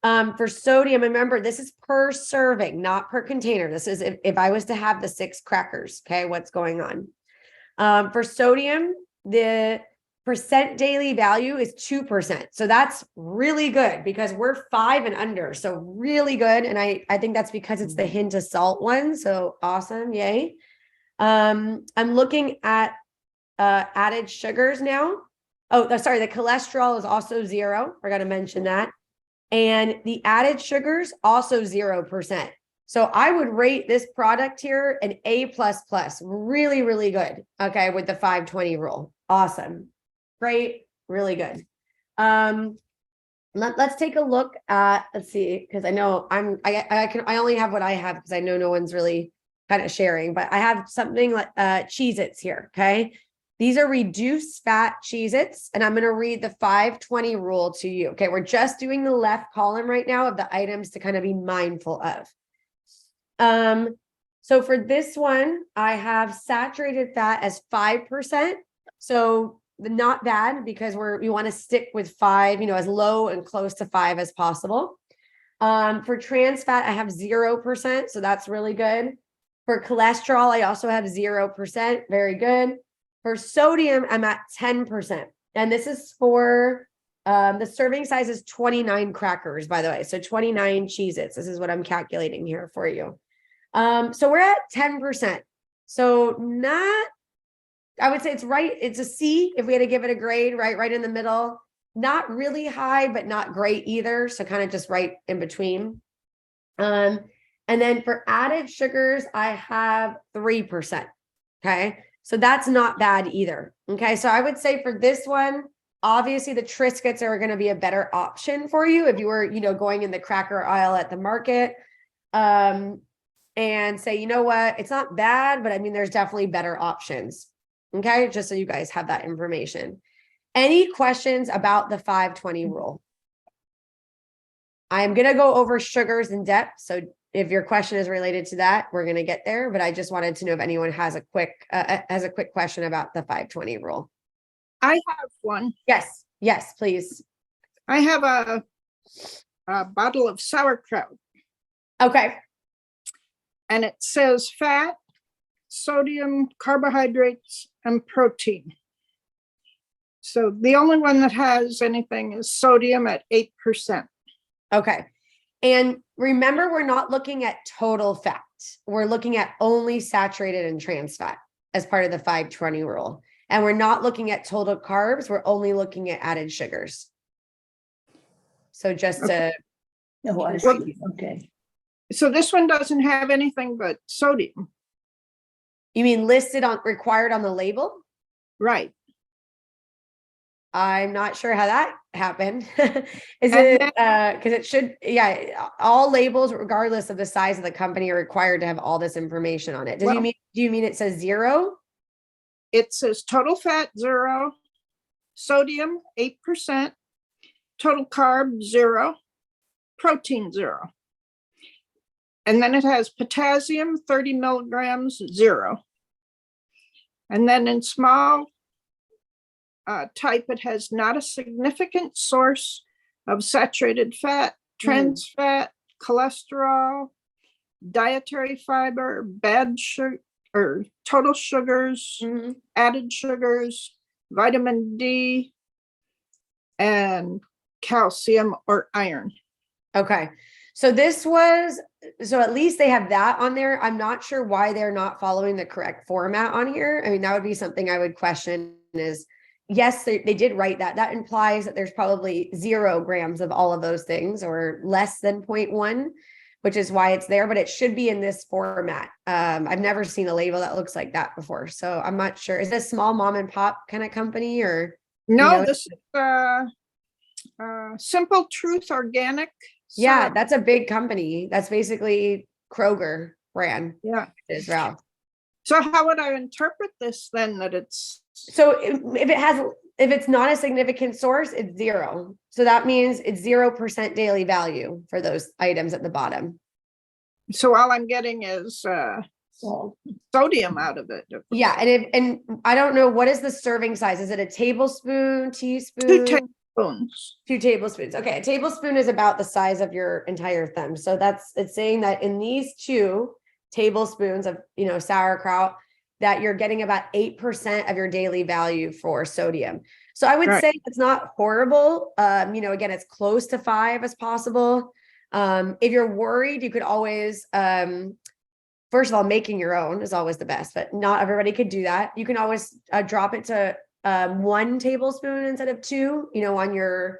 For sodium, remember, this is per serving, not per container. This is if I was to have the 6 crackers. Okay, what's going on? For sodium, the percent daily value is 2%. So that's really good because we're 5 and under. So really good. And I think that's because it's the hint of salt one. So awesome. Yay. I'm looking at added sugars now. Oh, sorry. The cholesterol is also 0. We're going to mention that. And the added sugars also 0%. So I would rate this product here an A++. Really, really good. Okay. With the 5-20 rule. Awesome. Great. Really good. Let's take a look at, let's see, because I know I only have what I have because I know no one's really kind of sharing, but I have something like Cheez-Its here. Okay. These are reduced fat Cheez-Its, and I'm going to read the 520 rule to you. Okay, we're just doing the left column right now of the items to kind of be mindful of. So for this one, I have saturated fat as 5%. So not bad, because we want to stick with 5, as low and close to 5 as possible. For trans fat, I have 0%. So that's really good. For cholesterol, I also have 0%. Very good. For sodium, I'm at 10%. And this is for, the serving size is 29 crackers, by the way. So 29 Cheez-Its. This is what I'm calculating here for you. So we're at 10%. So not, I would say it's right. It's a C if we had to give it a grade, right in the middle. Not really high, but not great either. So kind of just right in between. And then for added sugars, I have 3%. Okay. So that's not bad either. Okay. So I would say for this one, obviously the Triscuits are going to be a better option for you if you were, going in the cracker aisle at the market. And say, you know what, it's not bad, but I mean, there's definitely better options. Okay. Just so you guys have that information. Any questions about the 520 rule? I'm going to go over sugars in depth. So if your question is related to that, we're going to get there, but I just wanted to know if anyone has a quick question about the 520 rule. I have one. Yes, please. I have a bottle of sauerkraut, Okay. and it says fat, sodium, carbohydrates, and protein. So the only one that has anything is sodium at 8%. Okay. And remember, we're not looking at total fat. We're looking at only saturated and trans fat as part of the 520 rule. And we're not looking at total carbs. We're only looking at added sugars. So just to, Oh, I see. Okay. So this one doesn't have anything but sodium. you mean listed on required on the label? Right. I'm not sure how that happened. Is And it because it should, all labels, regardless of the size of the company, are required to have all this information on it. Do you mean it says 0? It says total fat 0, sodium 8%, total carb 0, protein 0. And then it has potassium 30 milligrams 0. And then in small type, it has not a significant source of saturated fat, trans fat, cholesterol, dietary fiber, bad sugar, or total sugars, added sugars, vitamin D, and calcium or iron. Okay. So so at least they have that on there. I'm not sure why they're not following the correct format on here. I mean, that would be something I would question is, yes, they did write that. That implies that there's probably 0 grams of all of those things or less than 0.1, which is why it's there, but it should be in this format. I've never seen a label that looks like that before. So I'm not sure. Is this small mom and pop kind of company or? No, this is Simple Truth Organic. Yeah, that's a big company. That's basically Kroger brand. Yeah. Is Ralph. So how would I interpret this then, that it's? So if it's not a significant source, it's 0. So that means it's 0% daily value for those items at the bottom. So all I'm getting is sodium out of it. Yeah, and I don't know, what is the serving size? Is it a tablespoon, teaspoon? 2 tablespoons. 2 tablespoons. Okay, a tablespoon is about the size of your entire thumb. So it's saying that in these 2 tablespoons of sauerkraut, that you're getting about 8% of your daily value for sodium. So I would say it's not horrible. Again, it's close to 5 as possible. If you're worried, you could always, first of all, making your own is always the best, but not everybody could do that. You can always drop it to 1 tablespoon instead of 2, on your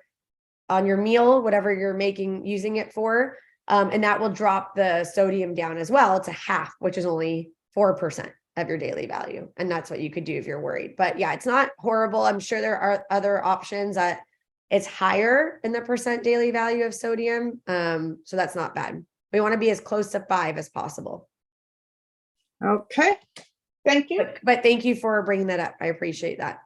meal, whatever you're using it for. And that will drop the sodium down as well to half, which is only 4% of your daily value. And that's what you could do if you're worried. But yeah, it's not horrible. I'm sure there are other options that it's higher in the percent daily value of sodium. So that's not bad. We want to be as close to 5 as possible. Okay. Thank you. But thank you for bringing that up. I appreciate that.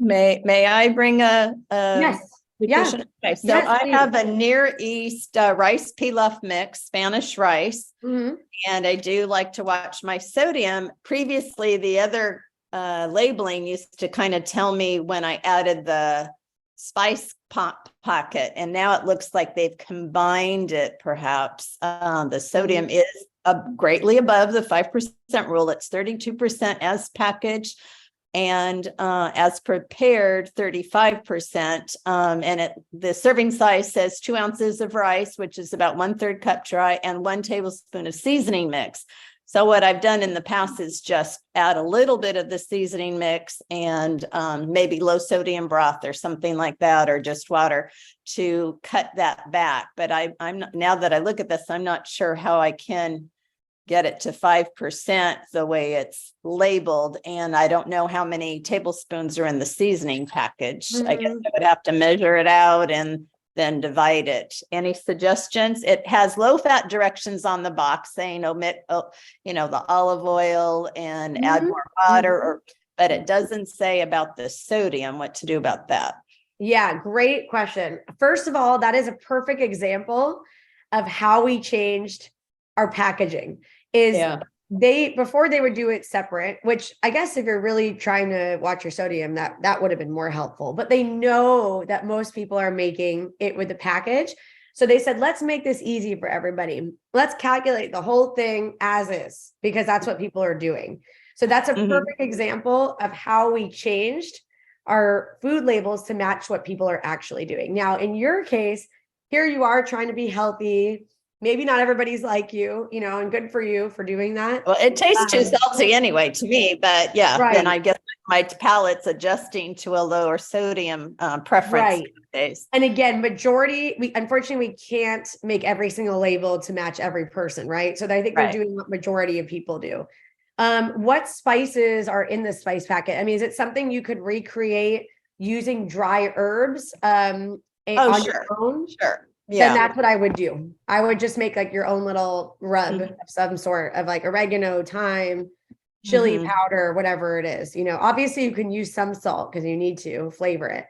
May I bring a? Yes. Yeah. nutrition? Okay, so Yes, I please. have a Near East rice pilaf mix, Spanish rice. Mhm. And I do like to watch my sodium. Previously, the other labeling used to kind of tell me when I added the spice pocket, and now it looks like they've combined it perhaps. The sodium is greatly above the 5% rule. It's 32% as packaged, and as prepared 35%. And the serving size says 2 ounces of rice, which is about 1/3 cup dry, and 1 tablespoon of seasoning mix. So what I've done in the past is just add a little bit of the seasoning mix and maybe low sodium broth or something like that, or just water to cut that back. But I'm not, now that I look at this, I'm not sure how I can get it to 5% the way it's labeled. And I don't know how many tablespoons are in the seasoning package. I guess I would have to measure it out and then divide it. Any suggestions? It has low fat directions on the box saying omit, the olive oil and add more water, but it doesn't say about the sodium, what to do about that. Yeah, great question. First of all, that is a perfect example of how we changed our packaging. Before they would do it separate, which I guess if you're really trying to watch your sodium, that would have been more helpful, but they know that most people are making it with the package. So they said, let's make this easy for everybody. Let's calculate the whole thing as is, because that's what people are doing. So that's a perfect example of how we changed our food labels to match what people are actually doing. Now, in your case, here you are trying to be healthy. Maybe not everybody's like you, and good for you for doing that. Well, it tastes too salty anyway to me, but yeah, Right. then I guess my palate's adjusting to a lower sodium preference. Right. these days. And again, unfortunately, we can't make every single label to match every person, right? So I think they're doing what majority of people do. What spices are in the spice packet? I mean, is it something you could recreate using dry herbs on your own? Sure. Then that's what I would do. I would just make like your own little rub of some sort of like oregano, thyme, chili powder, whatever it is. Obviously you can use some salt because you need to flavor it.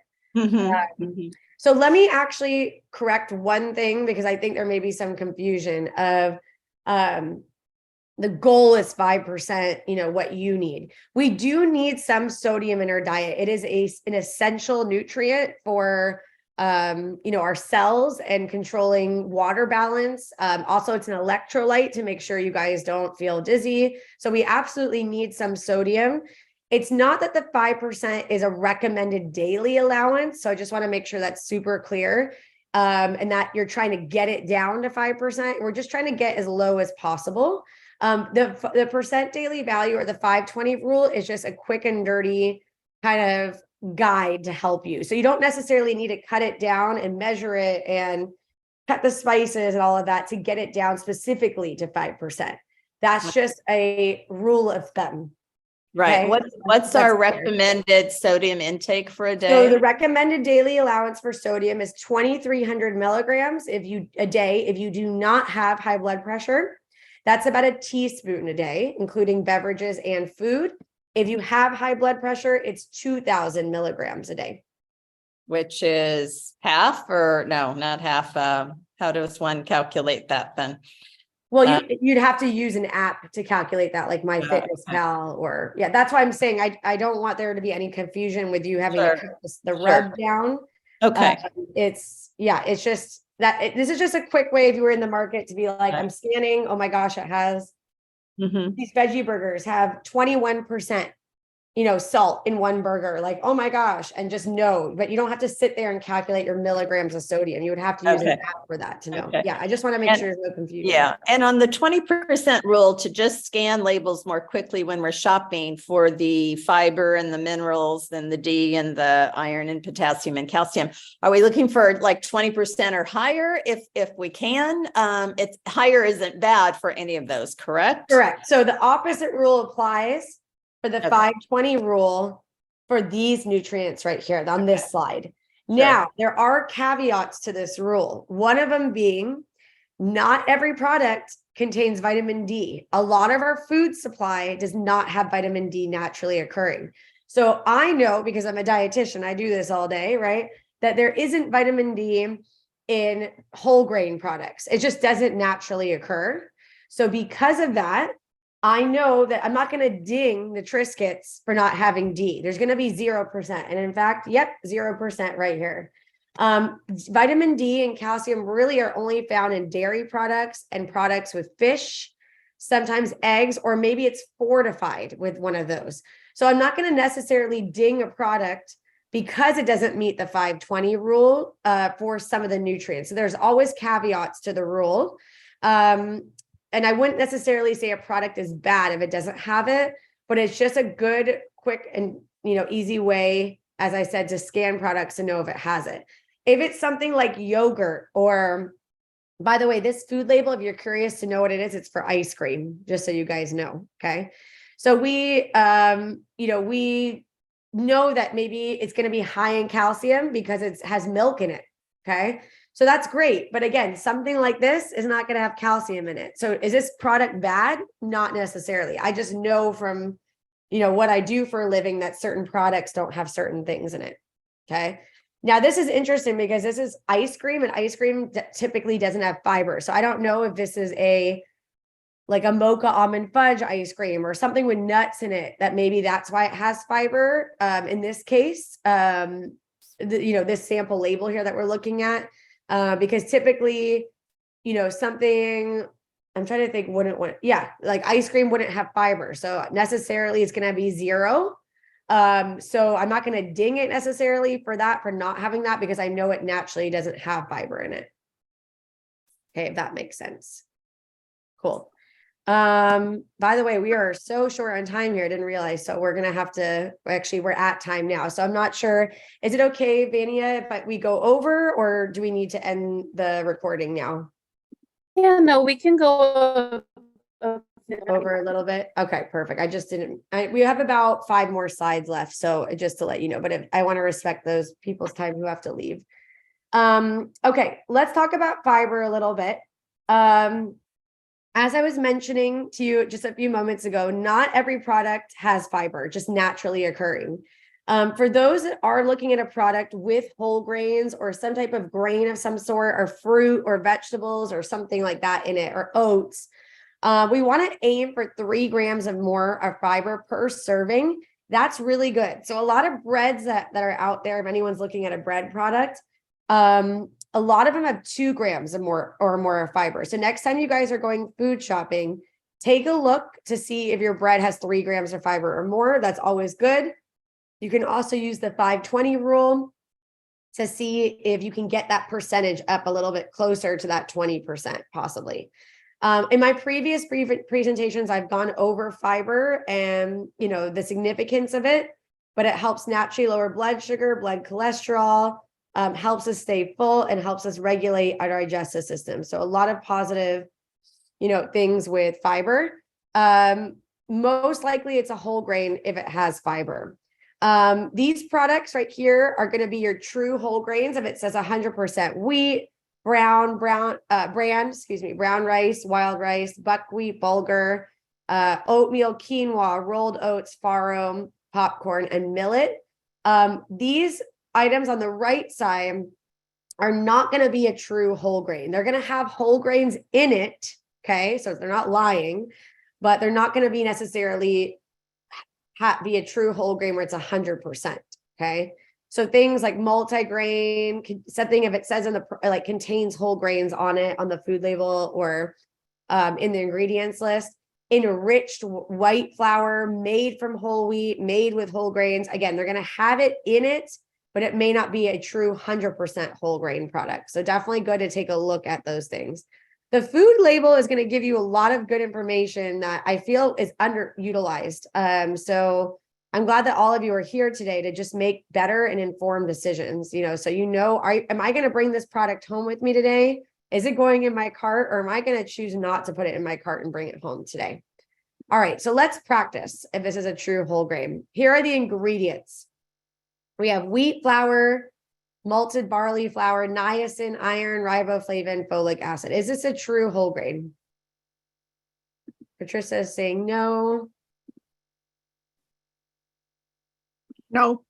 So let me actually correct one thing, because I think there may be some confusion of the goal is 5%, what you need. We do need some sodium in our diet. It is an essential nutrient for our cells and controlling water balance. Also, it's an electrolyte to make sure you guys don't feel dizzy. So we absolutely need some sodium. It's not that the 5% is a recommended daily allowance. So I just want to make sure that's super clear. And that you're trying to get it down to 5%. We're just trying to get as low as possible. The percent daily value, or the 520 rule, is just a quick and dirty kind of guide to help you. So you don't necessarily need to cut it down and measure it and cut the spices and all of that to get it down specifically to 5%. That's just a rule of thumb. Right. Okay? What's our recommended sodium intake for a day? So the recommended daily allowance for sodium is 2,300 milligrams a day if you do not have high blood pressure. That's about a teaspoon a day, including beverages and food. If you have high blood pressure, it's 2,000 milligrams a day. Which is half, or no, not half. How does one calculate that then? Well, you'd have to use an app to calculate that, like MyFitnessPal, or that's why I'm saying I don't want there to be any confusion with you having to cut the rub down. Okay. It's just that this is just a quick way if you were in the market to be like, I'm scanning. Oh my gosh, it has these veggie burgers have 21%, salt in one burger. Like, oh my gosh. And just know, but you don't have to sit there and calculate your milligrams of sodium. You would have to use an app for that to know. Okay. Yeah. I just want to make sure there's no confusion. Yeah. And on the 20% rule, to just scan labels more quickly when we're shopping for the fiber and the minerals and the D and the iron and potassium and calcium, are we looking for like 20% or higher if we can? It's higher isn't bad for any of those, correct? Correct. So the opposite rule applies for the 520 rule for these nutrients right here on this slide. Now, there are caveats to this rule. One of them being Not every product contains vitamin D. A lot of our food supply does not have vitamin D naturally occurring. So I know, because I'm a dietitian, I do this all day, right? That there isn't vitamin D in whole grain products. It just doesn't naturally occur. So because of that, I know that I'm not going to ding the Triscuits for not having D. There's going to be 0%. And in fact, yep, 0% right here. Vitamin D and calcium really are only found in dairy products and products with fish, sometimes eggs, or maybe it's fortified with one of those. So I'm not going to necessarily ding a product because it doesn't meet the 520 rule for some of the nutrients. So there's always caveats to the rule. And I wouldn't necessarily say a product is bad if it doesn't have it, but it's just a good, quick, and easy way, as I said, to scan products to know if it has it. If it's something like yogurt, or by the way, this food label, if you're curious to know what it is, it's for ice cream, just so you guys know. Okay. So we know that maybe it's going to be high in calcium because it has milk in it. Okay. So that's great. But again, something like this is not going to have calcium in it. So is this product bad? Not necessarily. I just know from, what I do for a living that certain products don't have certain things in it. Okay. Now this is interesting because this is ice cream, and ice cream typically doesn't have fiber. So I don't know if this is like a mocha almond fudge ice cream or something with nuts in it, that maybe that's why it has fiber. In this case, this sample label here that we're looking at, because typically, something, I'm trying to think, like ice cream wouldn't have fiber. So necessarily it's going to be 0. So I'm not going to ding it necessarily for not having that, because I know it naturally doesn't have fiber in it. Okay, if that makes sense. Cool. By the way, we are so short on time here. I didn't realize. So we're going to have to, actually, we're at time now. So I'm not sure. Is it okay, Vania, if we go over, or do we need to end the recording now? Yeah, no, we can go Over a little bit. Okay, perfect. I just we have about 5 more slides left. So just to let you know, but if I want to respect those people's time who have to leave. Okay, let's talk about fiber a little bit. As I was mentioning to you just a few moments ago, not every product has fiber, just naturally occurring. For those that are looking at a product with whole grains or some type of grain of some sort, or fruit or vegetables or something like that in it, or oats, we want to aim for 3 grams of more of fiber per serving. That's really good. So a lot of breads that are out there, if anyone's looking at a bread product, a lot of them have 2 grams of more of fiber. So next time you guys are going food shopping, take a look to see if your bread has 3 grams of fiber or more. That's always good. You can also use the 520 rule to see if you can get that percentage up a little bit closer to that 20%, possibly. In my previous presentations, I've gone over fiber and, the significance of it, but it helps naturally lower blood sugar, blood cholesterol, helps us stay full, and helps us regulate our digestive system. So a lot of positive, things with fiber. Most likely it's a whole grain if it has fiber. These products right here are going to be your true whole grains. If it says 100% wheat, brown rice, wild rice, buckwheat, bulgur, oatmeal, quinoa, rolled oats, farro, popcorn, and millet. These items on the right side are not going to be a true whole grain. They're going to have whole grains in it. Okay. So they're not lying, but they're not going to be necessarily be a true whole grain where it's 100%. Okay. So things like multigrain, something if it says in the contains whole grains on it on the food label or in the ingredients list, enriched white flour made from whole wheat, made with whole grains. Again, they're going to have it in it, but it may not be a true 100% whole grain product. So definitely good to take a look at those things. The food label is going to give you a lot of good information that I feel is underutilized. So I'm glad that all of you are here today to just make better and informed decisions, so am I going to bring this product home with me today? Is it going in my cart, or am I going to choose not to put it in my cart and bring it home today? All right, so let's practice if this is a true whole grain. Here are the ingredients. We have wheat flour, malted barley flour, niacin, iron, riboflavin, folic acid. Is this a true whole grain? Patricia is saying no. No,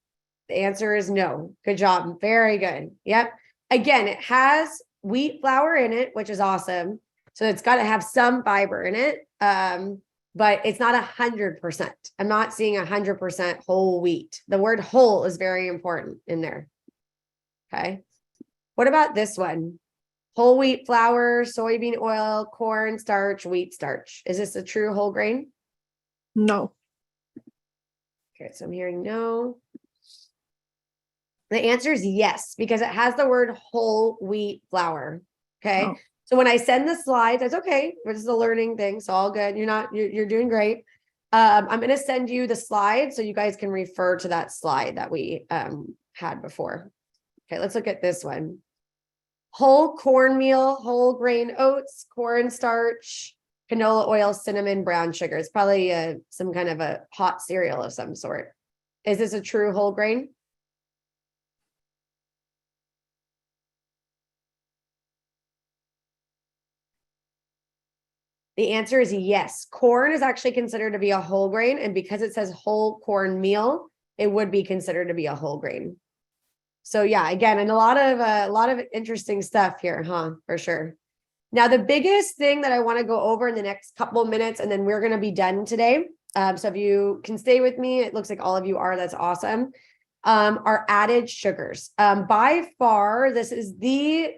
The answer is no. Good job. Very good. Yep. Again, it has wheat flour in it, which is awesome. So it's got to have some fiber in it. But it's not 100%. I'm not seeing 100% whole wheat. The word whole is very important in there. Okay. What about this one? Whole wheat flour, soybean oil, corn starch, wheat starch. Is this a true whole grain? no, Okay, so I'm hearing no. The answer is yes, because it has the word whole wheat flour. Okay. Oh. So when I send the slides, that's okay. This is a learning thing. So all good. You're doing great. I'm going to send you the slide so you guys can refer to that slide that we had before. Okay, let's look at this one. Whole cornmeal, whole grain oats, cornstarch, canola oil, cinnamon, brown sugar. It's probably some kind of a hot cereal of some sort. Is this a true whole grain? The answer is yes. Corn is actually considered to be a whole grain, and because it says whole corn meal, it would be considered to be a whole grain. So yeah, again, and a lot of interesting stuff here, huh? For sure. Now, the biggest thing that I want to go over in the next couple of minutes, and then we're going to be done today. So if you can stay with me, it looks like all of you are. That's awesome. Are added sugars. By far, this is the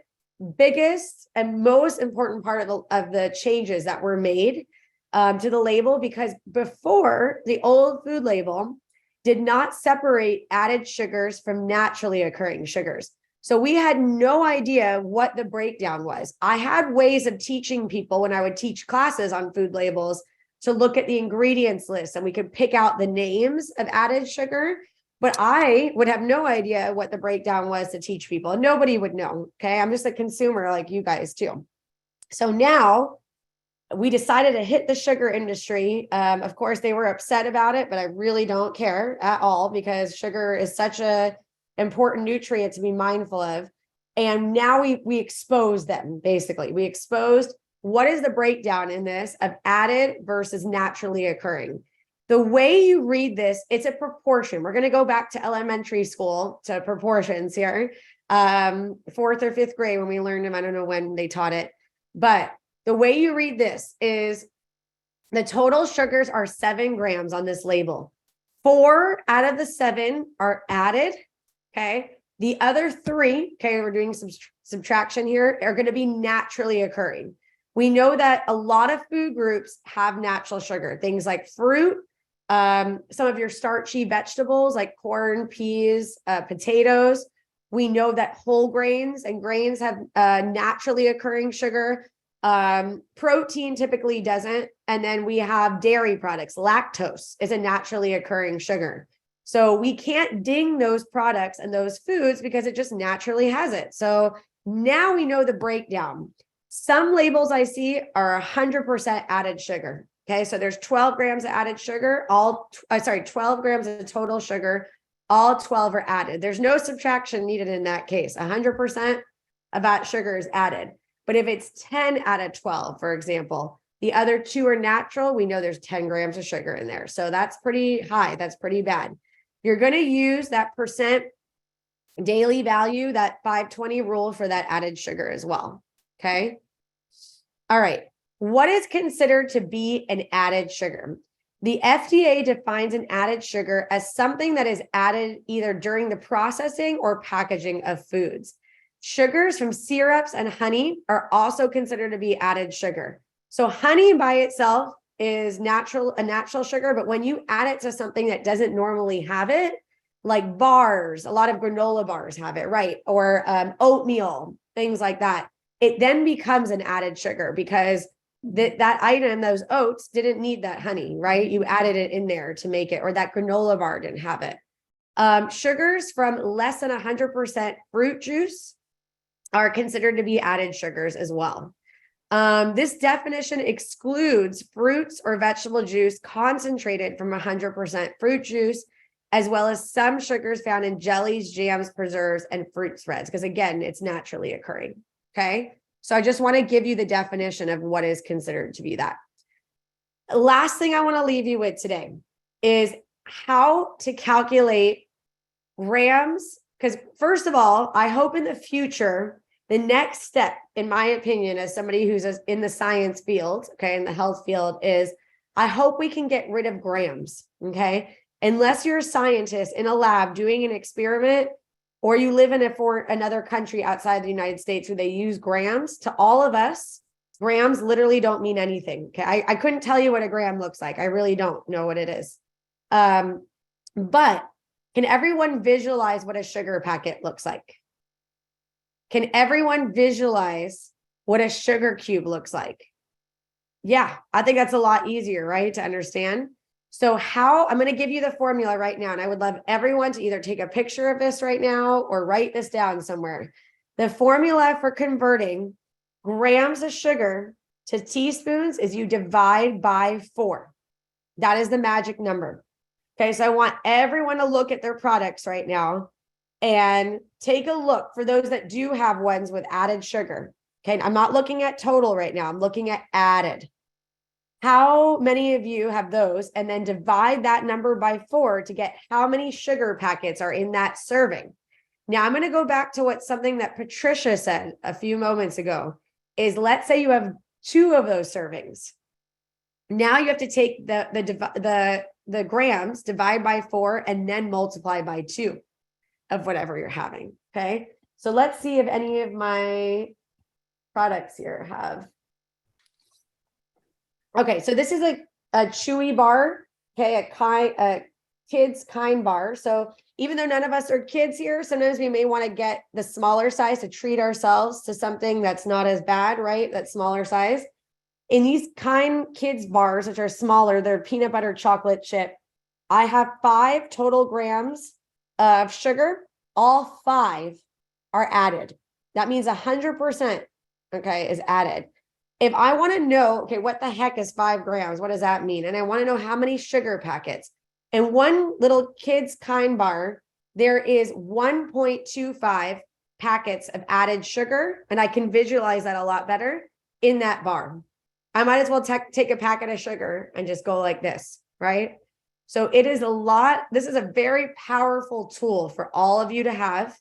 biggest and most important part of the changes that were made to the label, because before, the old food label did not separate added sugars from naturally occurring sugars. So we had no idea what the breakdown was. I had ways of teaching people when I would teach classes on food labels to look at the ingredients list, and we could pick out the names of added sugar. But I would have no idea what the breakdown was to teach people. And nobody would know. Okay. I'm just a consumer like you guys too. So now we decided to hit the sugar industry. Of course, they were upset about it, but I really don't care at all, because sugar is such a important nutrient to be mindful of. And now we exposed them, basically. We exposed what is the breakdown in this of added versus naturally occurring. The way you read this, it's a proportion. We're going to go back to elementary school to proportions here. 4th or 5th grade when we learned them. I don't know when they taught it. But the way you read this is the total sugars are 7 grams on this label. 4 out of the 7 are added. Okay. The other 3, okay, we're doing some subtraction here, are going to be naturally occurring. We know that a lot of food groups have natural sugar, things like fruit, some of your starchy vegetables like corn, peas, potatoes. We know that whole grains and grains have naturally occurring sugar. Protein typically doesn't. And then we have dairy products. Lactose is a naturally occurring sugar. So we can't ding those products and those foods because it just naturally has it. So now we know the breakdown. Some labels I see are 100% added sugar. Okay, so there's 12 grams of added sugar, 12 grams of total sugar, all 12 are added. There's no subtraction needed in that case. 100% of that sugar is added. But if it's 10 out of 12, for example, the other 2 are natural, we know there's 10 grams of sugar in there. So that's pretty high. That's pretty bad. You're going to use that percent daily value, that 520 rule for that added sugar as well. Okay. All right. What is considered to be an added sugar? The FDA defines an added sugar as something that is added either during the processing or packaging of foods. Sugars from syrups and honey are also considered to be added sugar. So honey by itself is a natural sugar, but when you add it to something that doesn't normally have it, like bars, a lot of granola bars have it, right? Or oatmeal, things like that. It then becomes an added sugar because that item, those oats, didn't need that honey, right? You added it in there to make it, or that granola bar didn't have it. Sugars from less than 100% fruit juice are considered to be added sugars as well. This definition excludes fruits or vegetable juice concentrated from 100% fruit juice, as well as some sugars found in jellies, jams, preserves, and fruit spreads, because again, it's naturally occurring. Okay. So I just want to give you the definition of what is considered to be that. Last thing I want to leave you with today is how to calculate grams. Because first of all, I hope in the future, the next step, in my opinion, as somebody who's in the science field, okay, in the health field, is I hope we can get rid of grams, okay? Unless you're a scientist in a lab doing an experiment, or you live in another country outside the United States where they use grams, to all of us, grams literally don't mean anything, okay? I couldn't tell you what a gram looks like. I really don't know what it is. But can everyone visualize what a sugar packet looks like? Can everyone visualize what a sugar cube looks like? Yeah, I think that's a lot easier, right, to understand. So I'm going to give you the formula right now, and I would love everyone to either take a picture of this right now or write this down somewhere. The formula for converting grams of sugar to teaspoons is you divide by 4. That is the magic number. Okay, so I want everyone to look at their products right now and take a look for those that do have ones with added sugar. Okay, I'm not looking at total right now. I'm looking at added. How many of you have those? And then divide that number by 4 to get how many sugar packets are in that serving. Now I'm going to go back to something that Patricia said a few moments ago, is let's say you have 2 of those servings. Now you have to take the grams, divide by 4, and then multiply by 2 of whatever you're having. Okay. So let's see if any of my products here have. Okay. So this is a chewy bar. Okay. A kids kind bar. So even though none of us are kids here, sometimes we may want to get the smaller size to treat ourselves to something that's not as bad, right? That smaller size. In these kind kids bars, which are smaller, they're peanut butter chocolate chip. I have 5 total grams of sugar. All 5 are added. That means 100%, okay, is added. If I want to know, okay, what the heck is 5 grams? What does that mean? And I want to know how many sugar packets. In one little kids kind bar, there is 1.25 packets of added sugar, and I can visualize that a lot better in that bar. I might as well take a packet of sugar and just go like this, right? So it is a lot. This is a very powerful tool for all of you to have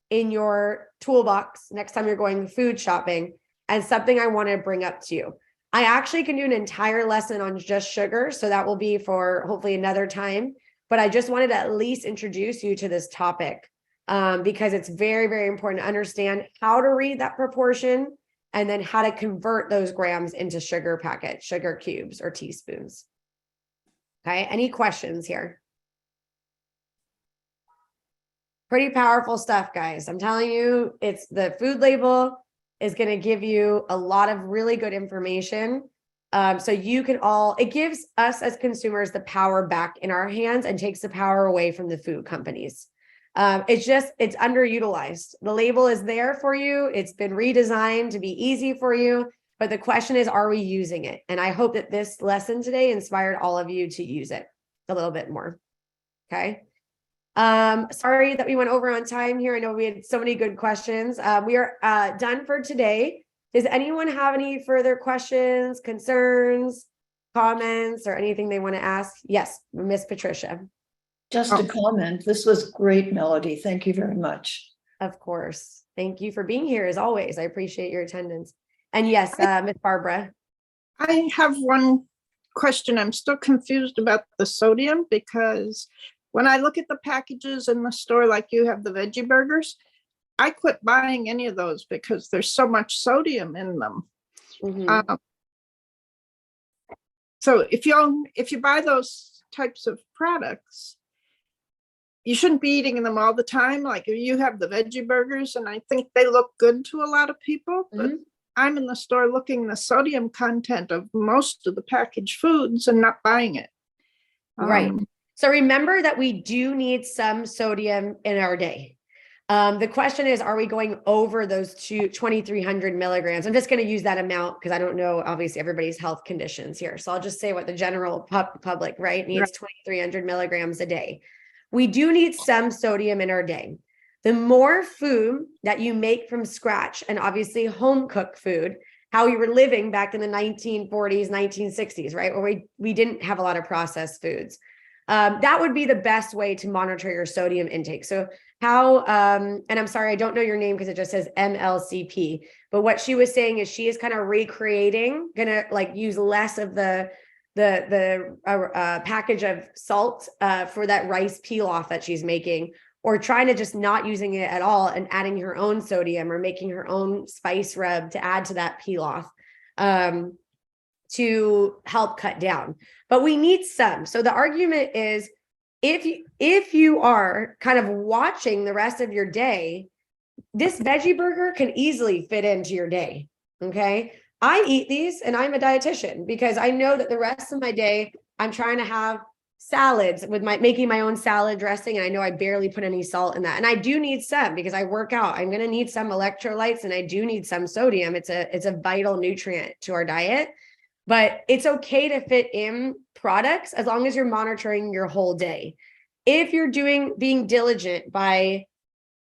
in your toolbox next time you're going food shopping, and something I want to bring up to you. I actually can do an entire lesson on just sugar, so that will be for hopefully another time, but I just wanted to at least introduce you to this topic because it's very, very important to understand how to read that proportion and then how to convert those grams into sugar packets, sugar cubes, or teaspoons. Okay, any questions here? Pretty powerful stuff, guys. I'm telling you, it's the food label is going to give you a lot of really good information. So you can it gives us as consumers the power back in our hands and takes the power away from the food companies. It's underutilized. The label is there for you. It's been redesigned to be easy for you. But the question is, are we using it? And I hope that this lesson today inspired all of you to use it a little bit more. Okay. Sorry that we went over on time here. I know we had so many good questions. We are done for today. Does anyone have any further questions, concerns, comments, or anything they want to ask? Yes, Miss Patricia. Just a comment. This was great, Melody. Thank you very much. Of course. Thank you for being here as always. I appreciate your attendance. And yes, Miss Barbara. I have one question. I'm still confused about the sodium, because when I look at the packages in the store, like you have the veggie burgers, I quit buying any of those because there's so much sodium in them. Mm-hmm. So if you buy those types of products, you shouldn't be eating them all the time. Like you have the veggie burgers, and I think they look good to a lot of people, but I'm in the store looking the sodium content of most of the packaged foods and not buying it. Right. So remember that we do need some sodium in our day. The question is, are we going over those 2,300 milligrams? I'm just going to use that amount because I don't know, obviously, everybody's health conditions here. So I'll just say what the general public, right, needs 2,300 milligrams a day. we do need some sodium in our day. The more food that you make from scratch, and obviously home cooked food, how we were living back in the 1940s, 1960s, right? Where we didn't have a lot of processed foods. That would be the best way to monitor your sodium intake. So how, and I'm sorry, I don't know your name because it just says MLCP, but what she was saying is she is kind of recreating, gonna like use less of the package of salt for that rice pilaf that she's making, or trying to just not using it at all and adding her own sodium or making her own spice rub to add to that pilaf to help cut down. But we need some. So the argument is if you are kind of watching the rest of your day, this veggie burger can easily fit into your day. Okay. I eat these and I'm a dietitian because I know that the rest of my day, I'm trying to have salads with making my own salad dressing. And I know I barely put any salt in that. And I do need some because I work out. I'm going to need some electrolytes and I do need some sodium. It's a vital nutrient to our diet, but it's okay to fit in products as long as you're monitoring your whole day. If you're being diligent by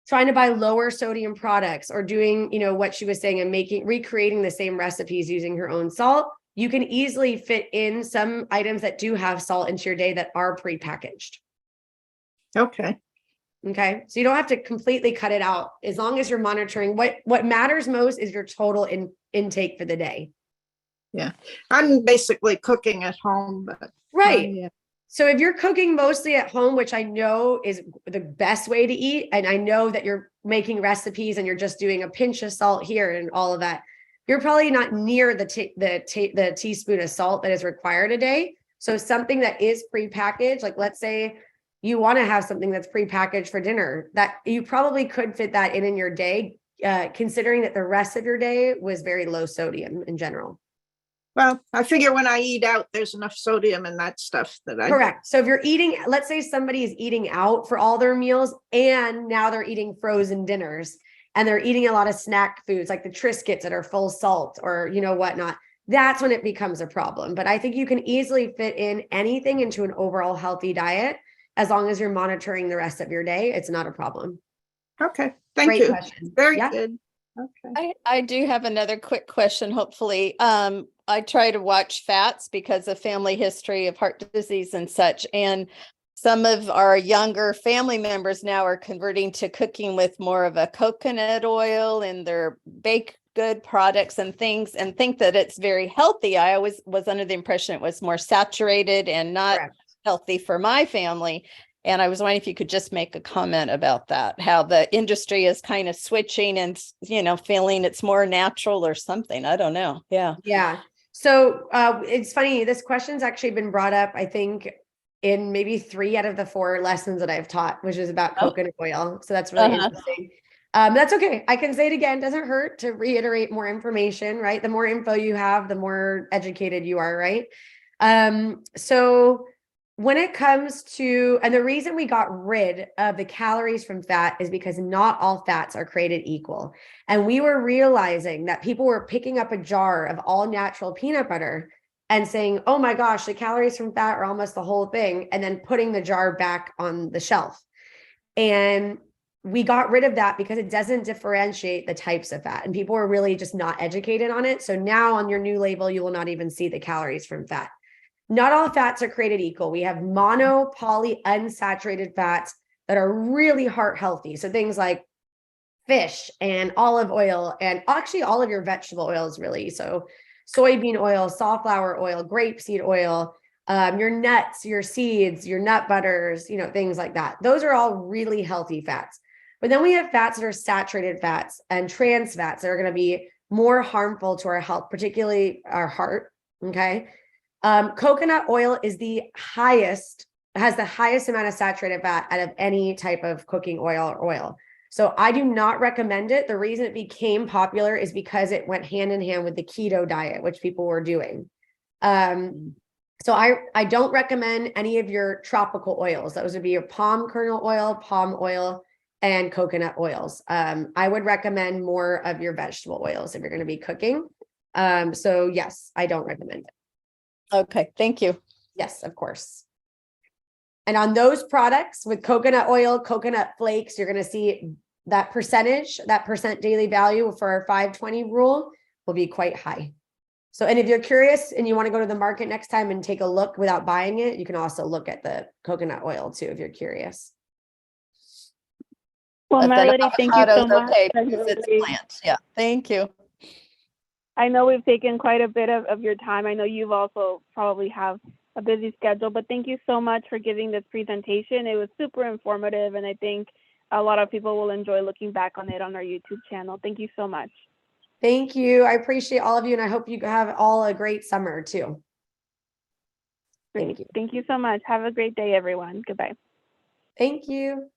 trying to buy lower sodium products or doing, what she was saying and recreating the same recipes using her own salt, you can easily fit in some items that do have salt into your day that are prepackaged. Okay. Okay. So you don't have to completely cut it out as long as you're monitoring. What matters most is your total intake for the day. Yeah. I'm basically cooking at home, but Right. yeah. So if you're cooking mostly at home, which I know is the best way to eat, and I know that you're making recipes and you're just doing a pinch of salt here and all of that, you're probably not near the teaspoon of salt that is required a day. So something that is prepackaged, like let's say you want to have something that's prepackaged for dinner, that you probably could fit that in your day, considering that the rest of your day was very low sodium in general. Well, I figure when I eat out, there's enough sodium in that stuff that I. Correct. So if you're eating, let's say somebody is eating out for all their meals and now they're eating frozen dinners and they're eating a lot of snack foods like the Triscuits that are full salt or, whatnot, that's when it becomes a problem. But I think you can easily fit in anything into an overall healthy diet as long as you're monitoring the rest of your day. It's not a problem. Okay. Thank Great you. question. Very Yeah. good. Okay. I do have another quick question, hopefully. I try to watch fats because of family history of heart disease and such. And some of our younger family members now are converting to cooking with more of a coconut oil in their baked good products and things and think that it's very healthy. I always was under the impression it was more saturated and not healthy for my family. And I was wondering if you could just make a comment about that, how the industry is kind of switching and, feeling it's more natural or something. I don't know. Yeah. Yeah. So it's funny. This question's actually been brought up, I think, in maybe 3 out of the 4 lessons that I've taught, which is about coconut oil. So that's really interesting. That's okay. I can say it again. Doesn't hurt to reiterate more information, right? The more info you have, the more educated you are, right? So when it comes to, and the reason we got rid of the calories from fat is because not all fats are created equal. And we were realizing that people were picking up a jar of all natural peanut butter and saying, oh my gosh, the calories from fat are almost the whole thing, and then putting the jar back on the shelf. And we got rid of that because it doesn't differentiate the types of fat. And people were really just not educated on it. So now on your new label, you will not even see the calories from fat. Not all fats are created equal. We have mono, poly, unsaturated fats that are really heart healthy. So things like fish and olive oil, and actually all of your vegetable oils, really. So soybean oil, safflower oil, grapeseed oil, your nuts, your seeds, your nut butters, things like that. Those are all really healthy fats. But then we have fats that are saturated fats and trans fats that are going to be more harmful to our health, particularly our heart. Okay. Coconut oil is has the highest amount of saturated fat out of any type of cooking oil or oil. So I do not recommend it. The reason it became popular is because it went hand in hand with the keto diet, which people were doing. So I don't recommend any of your tropical oils. Those would be your palm kernel oil, palm oil, and coconut oils. I would recommend more of your vegetable oils if you're going to be cooking. So yes, I don't recommend it. Okay. Thank you. Yes, of course. And on those products with coconut oil, coconut flakes, you're going to see that percentage, that percent daily value for our 520 rule will be quite high. So, and if you're curious and you want to go to the market next time and take a look without buying it, you can also look at the coconut oil too, if you're curious. Well, But then Melody, thank you so avocado's much. okay I because it's really- plant. Yeah, thank you. I know we've taken quite a bit of your time. I know you've also probably have a busy schedule, but thank you so much for giving this presentation. It was super informative, and I think a lot of people will enjoy looking back on it on our YouTube channel. Thank you so much. Thank you. I appreciate all of you, and I hope you have all a great summer too. Thank Great. you. Thank you so much. Have a great day, everyone. Goodbye. Thank you.